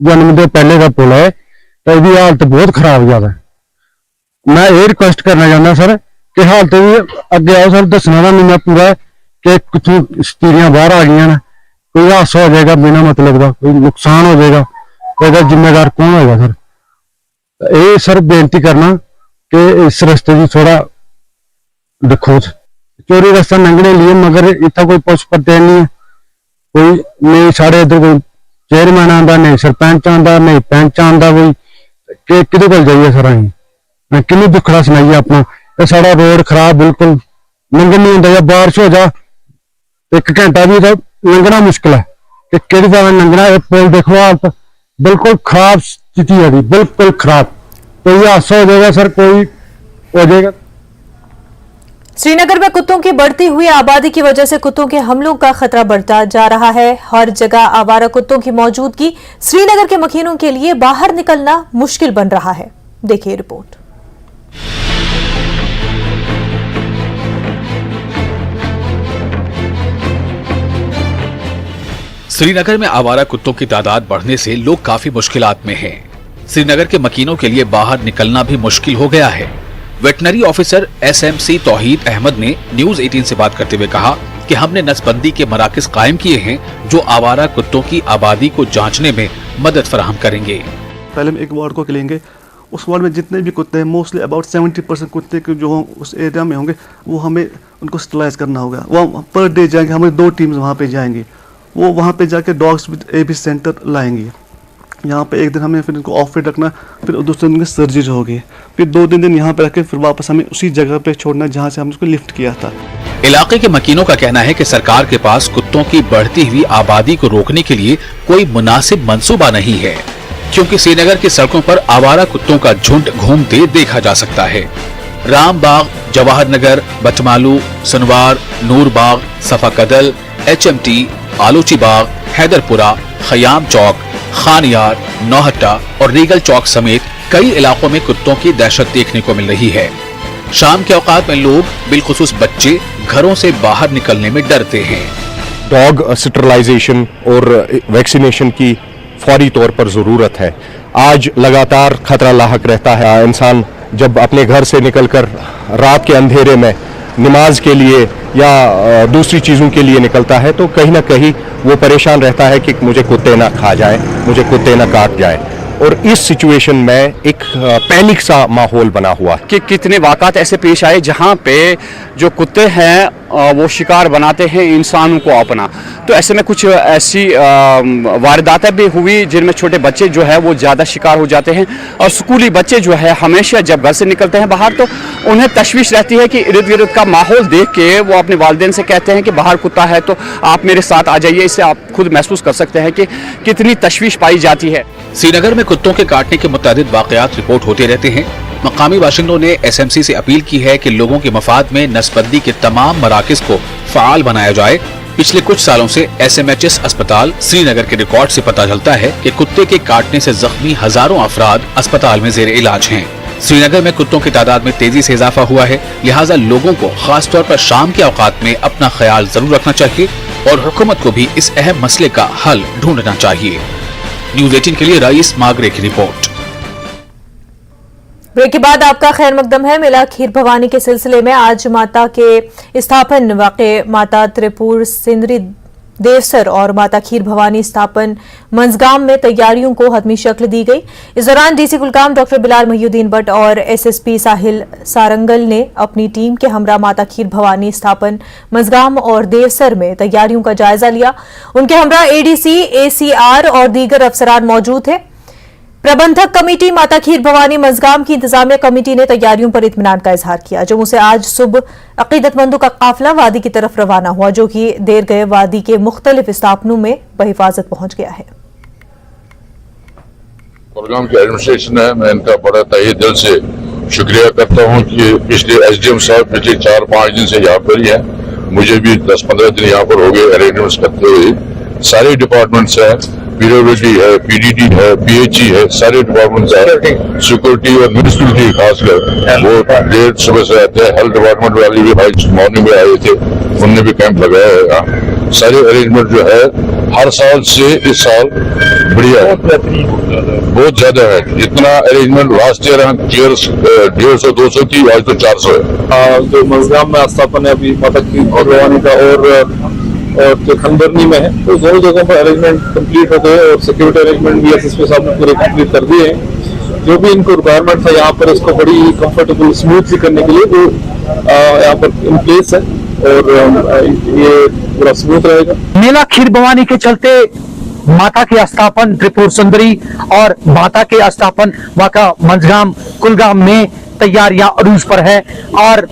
जन्म के पहले का पुल है तो इसकी हालत बहुत खराब ज्यादा। मैं ये रिक्वेस्ट करना चाहता सर कि हालत भी अगे आओ सर, दसना ना मैं पूरा कि कुछ स्टीरियां बाहर आ गई ना, कोई हादसा हो जाएगा बिना मतलब का, कोई नुकसान हो जाएगा तो इसका जिम्मेदार कौन होगा सर। ये सर बेनती करना कि इस रस्ते की थोड़ा देखो, चोरी रास्ता लंघने लिए मगर इतना कोई पुछ पड़ते नहीं है, कोई नहीं साढ़े इधर कोई चेयरमैन आता, नहीं सरपंच आता, नहीं पंच आता, कोई कि कोल जाइए सर अं कि दुखड़ा सुनाइए अपना। साड़ा रोड खराब बिल्कुल लंघन नहीं होता, जब बारिश हो जा 1 घंटा भी तो लंघना मुश्किल है कि किहड़ी जगह लंघना। पुल देखो हालत बिल्कुल खराब स्थिति है, बिल्कुल खराब। कोई हादसा हो जाएगा सर, कोई हो जाएगा। श्रीनगर में कुत्तों की बढ़ती हुई आबादी की वजह से कुत्तों के हमलों का खतरा बढ़ता जा रहा है। हर जगह आवारा कुत्तों की मौजूदगी श्रीनगर के मकीनों के लिए बाहर निकलना मुश्किल बन रहा है। देखिए रिपोर्ट। श्रीनगर में आवारा कुत्तों की तादाद बढ़ने से लोग काफी मुश्किलात में हैं। श्रीनगर के मकीनों के लिए बाहर निकलना भी मुश्किल हो गया है। वेटनरी ऑफिसर SMC तौहीद अहमद ने न्यूज 18 से बात करते हुए कहा कि हमने नसबंदी के मराकज कायम किए हैं जो आवारा कुत्तों की आबादी को जांचने में मदद फराहम करेंगे। पहले हम एक वार्ड को लेंगे, उस वार्ड में जितने भी कुत्ते हैं मोस्टली अबाउट 70% कुत्ते के जो उस एरिया में होंगे वो हमें उनको स्टरलाइज करना होगा। वो पर डे जाएंगे, हमारी 2 टीम्स वहाँ पे जाएंगी, वो वहाँ पे जाके डॉग्स विद AB सेंटर लाएंगे। यहाँ पे एक दिन हमें फिर इनको ऑफ फिट रखना, फिर दूसरे दिन सर्जरी होगी, फिर 2 दिन यहाँ पे रख के फिर वापस हमें उसी जगह पे छोड़ना जहाँ से हमने उसको लिफ्ट किया था। इलाके के मकीनों का कहना है कि सरकार के पास कुत्तों की बढ़ती हुई आबादी को रोकने के लिए कोई मुनासिब मंसूबा नहीं है, क्योंकि श्रीनगर की सड़कों पर आवारा कुत्तों का झुंड घूमते देखा जा सकता है। रामबाग, जवाहर नगर, बटमालू, सनवार, नूरबाग, सफाकदल, HMT, आलोची बाग, हैदरपुरा, खयाम चौक, खानियार, नौहट्टा और रीगल चौक समेत कई इलाकों में कुत्तों की दहशत देखने को मिल रही है। शाम के औकात में लोग बिलखुसूस बच्चे घरों से बाहर निकलने में डरते हैं। डॉग स्टरलाइजेशन और वैक्सीनेशन की फौरी तौर पर ज़रूरत है। आज लगातार खतरा लाहक रहता है। इंसान जब अपने घर से निकलकर रात के अंधेरे में नमाज के लिए या दूसरी चीज़ों के लिए निकलता है तो कहीं ना कहीं वो परेशान रहता है कि मुझे कुत्ते ना खा जाए, मुझे कुत्ते ना काट जाए। और इस सिचुएशन में एक पैनिक सा माहौल बना हुआ कि कितने वाक़ात ऐसे पेश आए जहाँ पे जो कुत्ते हैं वो शिकार बनाते हैं इंसानों को अपना। तो ऐसे में कुछ ऐसी वारदातें भी हुई जिनमें छोटे बच्चे जो है वो ज़्यादा शिकार हो जाते हैं। और स्कूली बच्चे जो है हमेशा जब घर से निकलते हैं बाहर तो उन्हें तशवीश रहती है कि इर्द गिर्द का माहौल देख के वो अपने वालिदैन से कहते हैं कि बाहर कुत्ता है तो आप मेरे साथ आ जाइए। इससे आप खुद महसूस कर सकते हैं कि कितनी तशवीश पाई जाती है। श्रीनगर में कुत्तों के काटने के मुतअद्दिद वाक़यात रिपोर्ट होते रहते हैं। मकामी बाशिंदों ने SMC से अपील की है कि लोगों के मफाद में नस्बंदी के तमाम मराकिज को फ़ाल बनाया जाए। पिछले कुछ सालों से SMHS अस्पताल श्रीनगर के रिकॉर्ड से पता चलता है कि कुत्ते के काटने से जख्मी हजारों अफराद अस्पताल में जेर इलाज हैं। श्रीनगर में कुत्तों की तादाद में तेजी से इजाफा हुआ है, लिहाजा लोगों को खास तौर पर शाम के औकात में अपना ख्याल जरूर रखना चाहिए और हुकूमत को भी इस अहम मसले का हल ढूंढना चाहिए। न्यूज़ 18 के लिए रईस मागरे की रिपोर्ट। ब्रेक के बाद आपका खैर मकदम है। मेला खीर भवानी के सिलसिले में आज माता के स्थापन वाक़े माता त्रिपुर सिंदरी देवसर और माता खीर भवानी स्थापन मंजगाम में तैयारियों को हतमी शक्ल दी गई। इस दौरान DC कुलगाम डॉक्टर बिलाल महिउद्दीन भट्ट और SSP साहिल सारंगल ने अपनी टीम के हमरा माता खीर भवानी स्थापन मंजगाम और देवसर में तैयारियों का जायजा लिया। उनके हमरा ADC, ACR और दीगर अफसरान मौजूद थे। प्रबंधक कमेटी माता खीर भवानी मंजगाम की इंतजामिया कमेटी ने तैयारियों पर इत्मीनान का इजहार किया। जम्मू से आज सुबह अकीदतमंदों का काफिला वादी की तरफ रवाना हुआ, जो कि देर गए वादी के मुख्तलिफ स्थापनों में बहिफाजत पहुंच गया है। कुलगाम की एडमिनिस्ट्रेशन है, मैं इनका बड़ा तहे दिल से शुक्रिया करता हूँ कि पिछले SDM साहब पिछले 4-5 दिन से यहाँ पर ही है। मुझे भी 10-15 दिन यहाँ पर हो गए अरेंजमेंट्स करते हुए। सारे डिपार्टमेंट्स हैं, पीडब्ल्यूडी है, PDD है, PHE है, सारे डिपार्टमेंट्स हैं। सिक्योरिटी और म्यूनिसिपलिटी खासकर वो देर सुबह से आते हैं। हेल्थ डिपार्टमेंट वाले भी भाई मॉर्निंग में आए थे, उनने भी कैंप लगाया है यहाँ। सारे अरेंजमेंट जो है हर साल से इस साल बढ़िया है, बहुत ज्यादा है। जितना अरेंजमेंट लास्ट ईयर 150-200 थी, आज तो 400 है। जो मंजगाम में स्थापन है अभी माता खीर भवानी का और जो खंडरनी में है, तो दोनों जगहों पर अरेंजमेंट कंप्लीट हो गए और सिक्योरिटी अरेंजमेंट भी SSP साहब ने पूरे कंप्लीट कर दिए हैं। जो भी इनको रिक्वायरमेंट था यहाँ पर इसको बड़ी कंफर्टेबल स्मूथली करने के लिए वो यहाँ पर इन प्लेस है और ये पूरा स्मूथ रहेगा। मेला खीर भवानी के चलते माता के स्थापन त्रिपुर सुंदरी और माता के स्थापन वाका मंजगाम कुलगाम में तैयारियां अरूज पर है और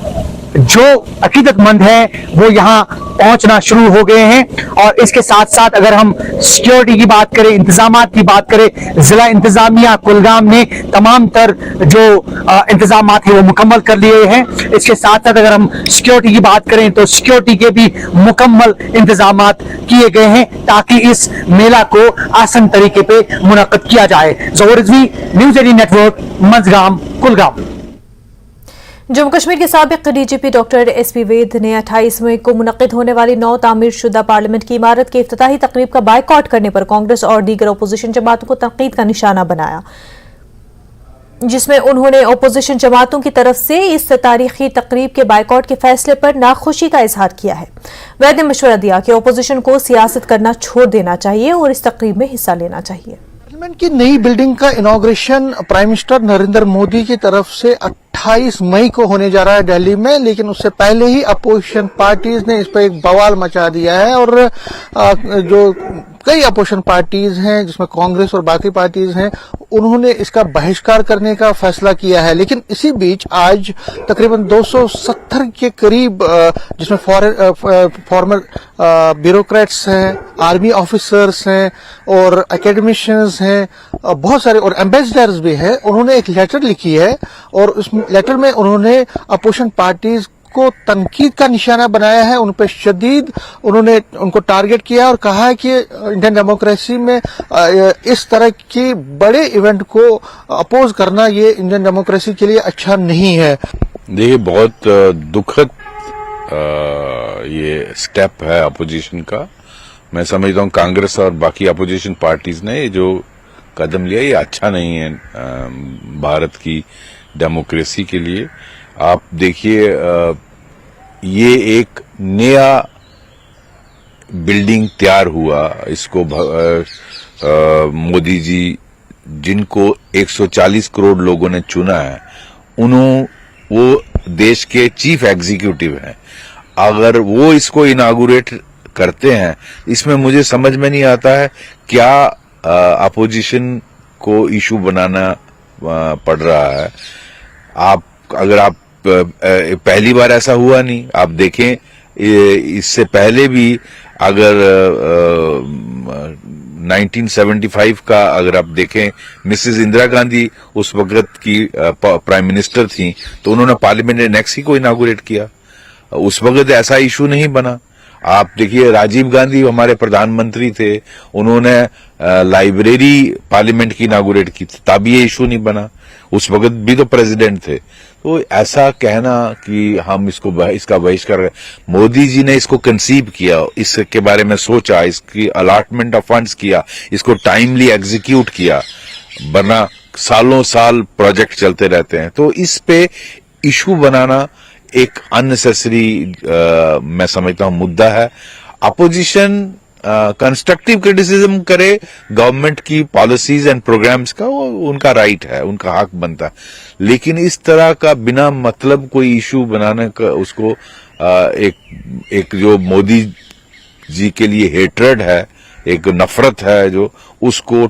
जो अकीदतमंद है वो यहाँ पहुंचना शुरू हो गए हैं। और इसके साथ साथ अगर हम सिक्योरिटी की बात करें, इंतजामात की बात करें, जिला इंतजामिया कुलगाम ने तमाम तर जो इंतजामात है वो मुकम्मल कर लिए हैं। इसके साथ साथ अगर हम सिक्योरिटी की बात करें तो सिक्योरिटी के भी मुकम्मल इंतजामात किए गए हैं ताकि इस मेला को आसान तरीके पे मुनक्कद किया जाए। ज़ोहर रिजवी, न्यूज़ 18 नेटवर्क, मंजगाम, कुलगाम। जम्मू कश्मीर के साबिक DGP डॉक्टर SP वेद ने 28 मई को मुनक्किद होने वाली 9 तामीर शुदा पार्लियामेंट की इमारत के इफ्तिताही तकरीब का बायकॉट करने पर कांग्रेस और दीगर अपोजिशन जमातों को तनकीद का निशाना बनाया, जिसमें उन्होंने अपोजिशन जमातों की तरफ से इस तारीखी तकरीब के बायकॉट के फैसले पर नाखुशी का इजहार किया है। वैद ने मशवरा दिया कि अपोजिशन को सियासत करना छोड़ देना चाहिए और इस तकरीब में हिस्सा लेना चाहिए। पार्लियामेंट की नई बिल्डिंग का inauguration prime minister Narendra Modi की तरफ से 28 मई को होने जा रहा है दिल्ली में, लेकिन उससे पहले ही अपोजिशन पार्टीज ने इस पर एक बवाल मचा दिया है और जो कई अपोजिशन पार्टीज हैं जिसमें कांग्रेस और बाकी पार्टीज हैं उन्होंने इसका बहिष्कार करने का फैसला किया है। लेकिन इसी बीच आज तकरीबन 270 के करीब जिसमें फॉर्मर ब्यूरोक्रेट्स हैं, आर्मी ऑफिसर्स हैं और एकेडमिशियंस हैं, बहुत सारे और एम्बेसडर्स भी हैं, उन्होंने एक लेटर लिखी है और उस लेटर में उन्होंने अपोजिशन पार्टीज को तनकीद का निशाना बनाया है, उन पर शदीद उन्होंने उनको टारगेट किया और कहा है कि इंडियन डेमोक्रेसी में इस तरह के बड़े इवेंट को अपोज करना ये इंडियन डेमोक्रेसी के लिए अच्छा नहीं है। देखिए, बहुत दुखद ये स्टेप है अपोजिशन का। मैं समझता हूँ कांग्रेस और बाकी अपोजिशन पार्टीज ने ये जो कदम लिया ये अच्छा नहीं है भारत की डेमोक्रेसी के लिए। आप देखिए, ये एक नया बिल्डिंग तैयार हुआ, इसको मोदी जी जिनको 140 करोड़ लोगों ने चुना है वो देश के चीफ एग्जीक्यूटिव हैं। अगर वो इसको इनागुरेट करते हैं, इसमें मुझे समझ में नहीं आता है क्या अपोजिशन को इशू बनाना पड़ रहा है। अगर आप पहली बार ऐसा हुआ नहीं, आप देखें इससे पहले भी अगर 1975 का अगर आप देखें, मिसेस इंदिरा गांधी उस वक्त की प्राइम मिनिस्टर थी, तो उन्होंने पार्लियामेंट एनेक्स ही को इनागुरेट किया। उस वक्त ऐसा इशू नहीं बना। आप देखिए राजीव गांधी हमारे प्रधानमंत्री थे, उन्होंने लाइब्रेरी पार्लियामेंट की इनागुरेट की, तब ये इशू नहीं बना। उस वक्त भी तो प्रेसिडेंट थे। तो ऐसा कहना कि हम इसका बहिष्कार, मोदी जी ने इसको कंसीव किया, इसके बारे में सोचा, इसकी अलॉटमेंट ऑफ फंड्स किया, इसको टाइमली एग्जीक्यूट किया, वरना सालों साल प्रोजेक्ट चलते रहते हैं। तो इस पे इशू बनाना एक अननेसेसरी मैं समझता हूं मुद्दा है। अपोजिशन कंस्ट्रक्टिव क्रिटिसिज्म करे गवर्नमेंट की पॉलिसीज एंड प्रोग्राम्स का, वो उनका राइट है, उनका हक बनता है, लेकिन इस तरह का बिना मतलब कोई इशू बनाने का, उसको एक जो मोदी जी के लिए हेट्रेड है, एक नफरत है जो उसको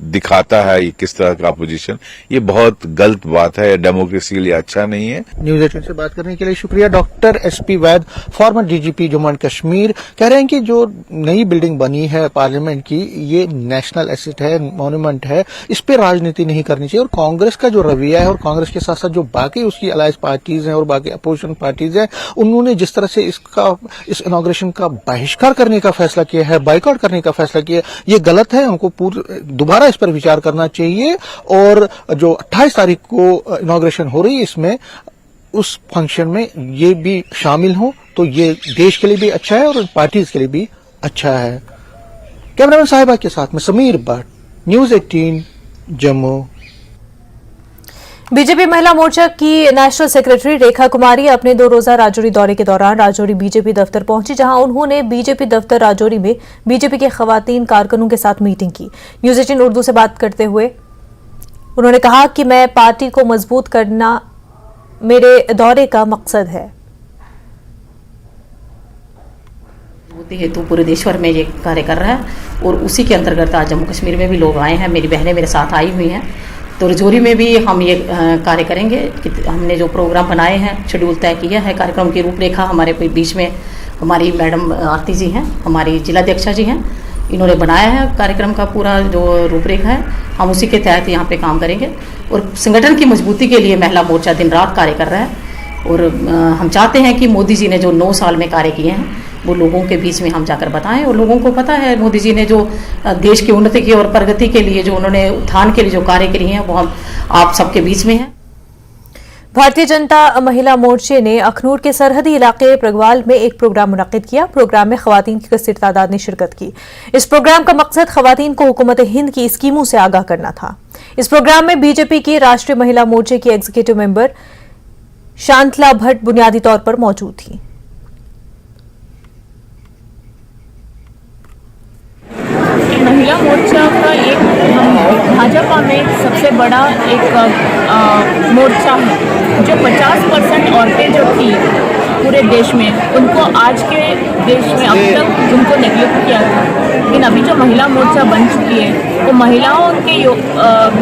दिखाता है ये किस तरह का अपोजिशन, ये बहुत गलत बात है, डेमोक्रेसी के लिए अच्छा नहीं है। न्यूज 18 से बात करने के लिए शुक्रिया। Doctor SP Vaid, farmer DGP Jammu and Kashmir, कह रहे हैं कि जो नई बिल्डिंग बनी है पार्लियामेंट की, ये नेशनल एसेट है, मॉन्यूमेंट है, इस पे राजनीति नहीं करनी चाहिए। और कांग्रेस का जो रवैया है और कांग्रेस के साथ साथ जो बाकी उसकी अलायंस पार्टीज हैं और बाकी अपोजिशन पार्टीज हैं, उन्होंने जिस तरह से इस इनॉग्रेशन का बहिष्कार करने का फैसला किया है, बाइकआउट करने का फैसला किया, ये गलत है। हमको दोबारा इस पर विचार करना चाहिए। और जो 28 तारीख को इनॉग्रेशन हो रही है, इसमें उस फंक्शन में ये भी शामिल हो तो ये देश के लिए भी अच्छा है और पार्टीज के लिए भी अच्छा है। कैमरामैन साहिबा के साथ में समीर भट्ट, न्यूज 18 जम्मू। बीजेपी महिला मोर्चा की नेशनल सेक्रेटरी रेखा कुमारी अपने 2 रोजा राजौरी दौरे के दौरान राजौरी बीजेपी दफ्तर पहुंची, जहां उन्होंने बीजेपी दफ्तर राजौरी में बीजेपी के खवातीन कारकुनों के साथ मीटिंग की। न्यूज 18 उर्दू से बात करते हुए उन्होंने कहा कि मैं पार्टी को मजबूत करना मेरे दौरे का मकसद है। हेतु पूरे देश भर में ये कार्य कर रहा है और उसी के अंतर्गत आज जम्मू कश्मीर में भी लोग आए हैं, मेरी बहनें मेरे साथ आई हुई हैं। तो राजौरी में भी हम ये कार्य करेंगे कि हमने जो प्रोग्राम बनाए हैं, शेड्यूल तय किया है, कार्यक्रम की रूपरेखा हमारे बीच में हमारी मैडम आरती जी हैं, हमारी जिलाध्यक्षा जी हैं, इन्होंने बनाया है कार्यक्रम का पूरा जो रूपरेखा है, हम उसी के तहत यहाँ पे काम करेंगे। और संगठन की मजबूती के लिए महिला मोर्चा दिन रात कार्य कर रहा है और हम चाहते हैं कि मोदी जी ने जो 9 साल में कार्य किए हैं वो लोगों के बीच में हम जाकर बताएं। और लोगों को पता है मोदी जी ने जो देश की उन्नति की और प्रगति के लिए जो उन्होंने उत्थान के लिए जो कार्य किए हैं वो हम आप सबके बीच में हैं। भारतीय जनता महिला मोर्चे ने अखनूर के सरहदी इलाके प्रगवाल में एक प्रोग्राम मुनक्किद किया। प्रोग्राम में खवातीन की कसीर तादाद ने शिरकत की। इस प्रोग्राम का मकसद खवातीन को हुकूमत हिंद की स्कीमों से आगाह करना था। इस प्रोग्राम में बीजेपी की राष्ट्रीय महिला मोर्चे की एग्जीक्यूटिव मेंबर शांतला भट्ट बुनियादी तौर पर मौजूद थी। महिला मोर्चा का एक भाजपा में सबसे बड़ा एक मोर्चा है जो 50% औरतें जो थी पूरे देश में, उनको आज के देश में अब तक उनको नेगलेक्ट किया था। लेकिन अभी जो महिला मोर्चा बन चुकी है वो महिलाओं के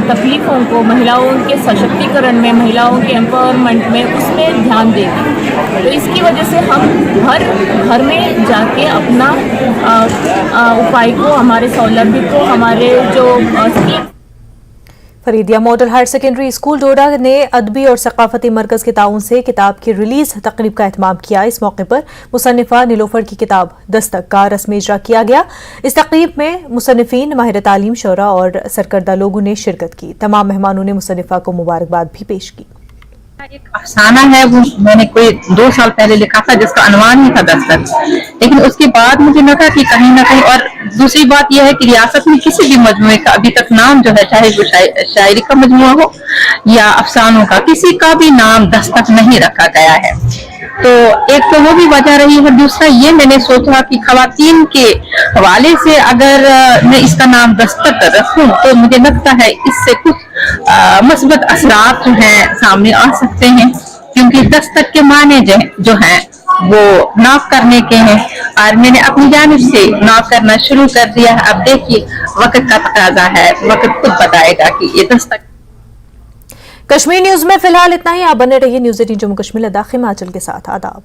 तकलीफ़ों को, महिलाओं के सशक्तिकरण में, महिलाओं के एम्पावरमेंट में उसमें ध्यान देगी। तो इसकी वजह से हम हर घर में जाके अपना उपाय को, हमारे सौलभ्य को, हमारे जो स्कीम। Faridia model higher secondary school Doda ने अदबी और सकाफती मरकज के ताउन से किताब की रिलीज तकरीब का एहतमाम किया। इस मौके पर मुसन्निफा नीलोफर की किताब दस्तक का रस्मी इजरा किया गया। इस तकरीब में मुसन्निफीन, माहिर तालीम, शोरा और सरकर्दा लोगों ने शिरकत की। तमाम मेहमानों ने मुसन्निफा को मुबारकबाद भी पेश की। एक अफसाना है, वो मैंने कोई 2 साल पहले लिखा था जिसका अनवान ही था दस्तक, लेकिन उसके बाद मुझे लगा कि कहीं ना कहीं, और दूसरी बात यह है कि रियासत में किसी भी मजमुए का अभी तक नाम जो है, चाहे वो शायरी का मजमुआ हो या अफसानों का, किसी का भी नाम दस्तक नहीं रखा गया है। तो एक तो वो भी वजह रही है, दूसरा ये मैंने सोचा कि खवातीन के हवाले से अगर मैं इसका नाम दस्तक रखूं तो मुझे लगता है इससे कुछ मस्बत असरात जो हैं सामने आ सकते हैं, क्योंकि दस्तक के माने जो हैं वो नॉक करने के हैं और मैंने अपनी जानिब से नॉक करना शुरू कर दिया है। अब देखिए वक्त का तकाजा है, वक्त खुद बताएगा कि ये 10 तक। कश्मीर न्यूज में फिलहाल इतना ही। आप बने रहिए न्यूज़ 18 जम्मू कश्मीर लद्दाख हिमाचल के साथ। आदाब।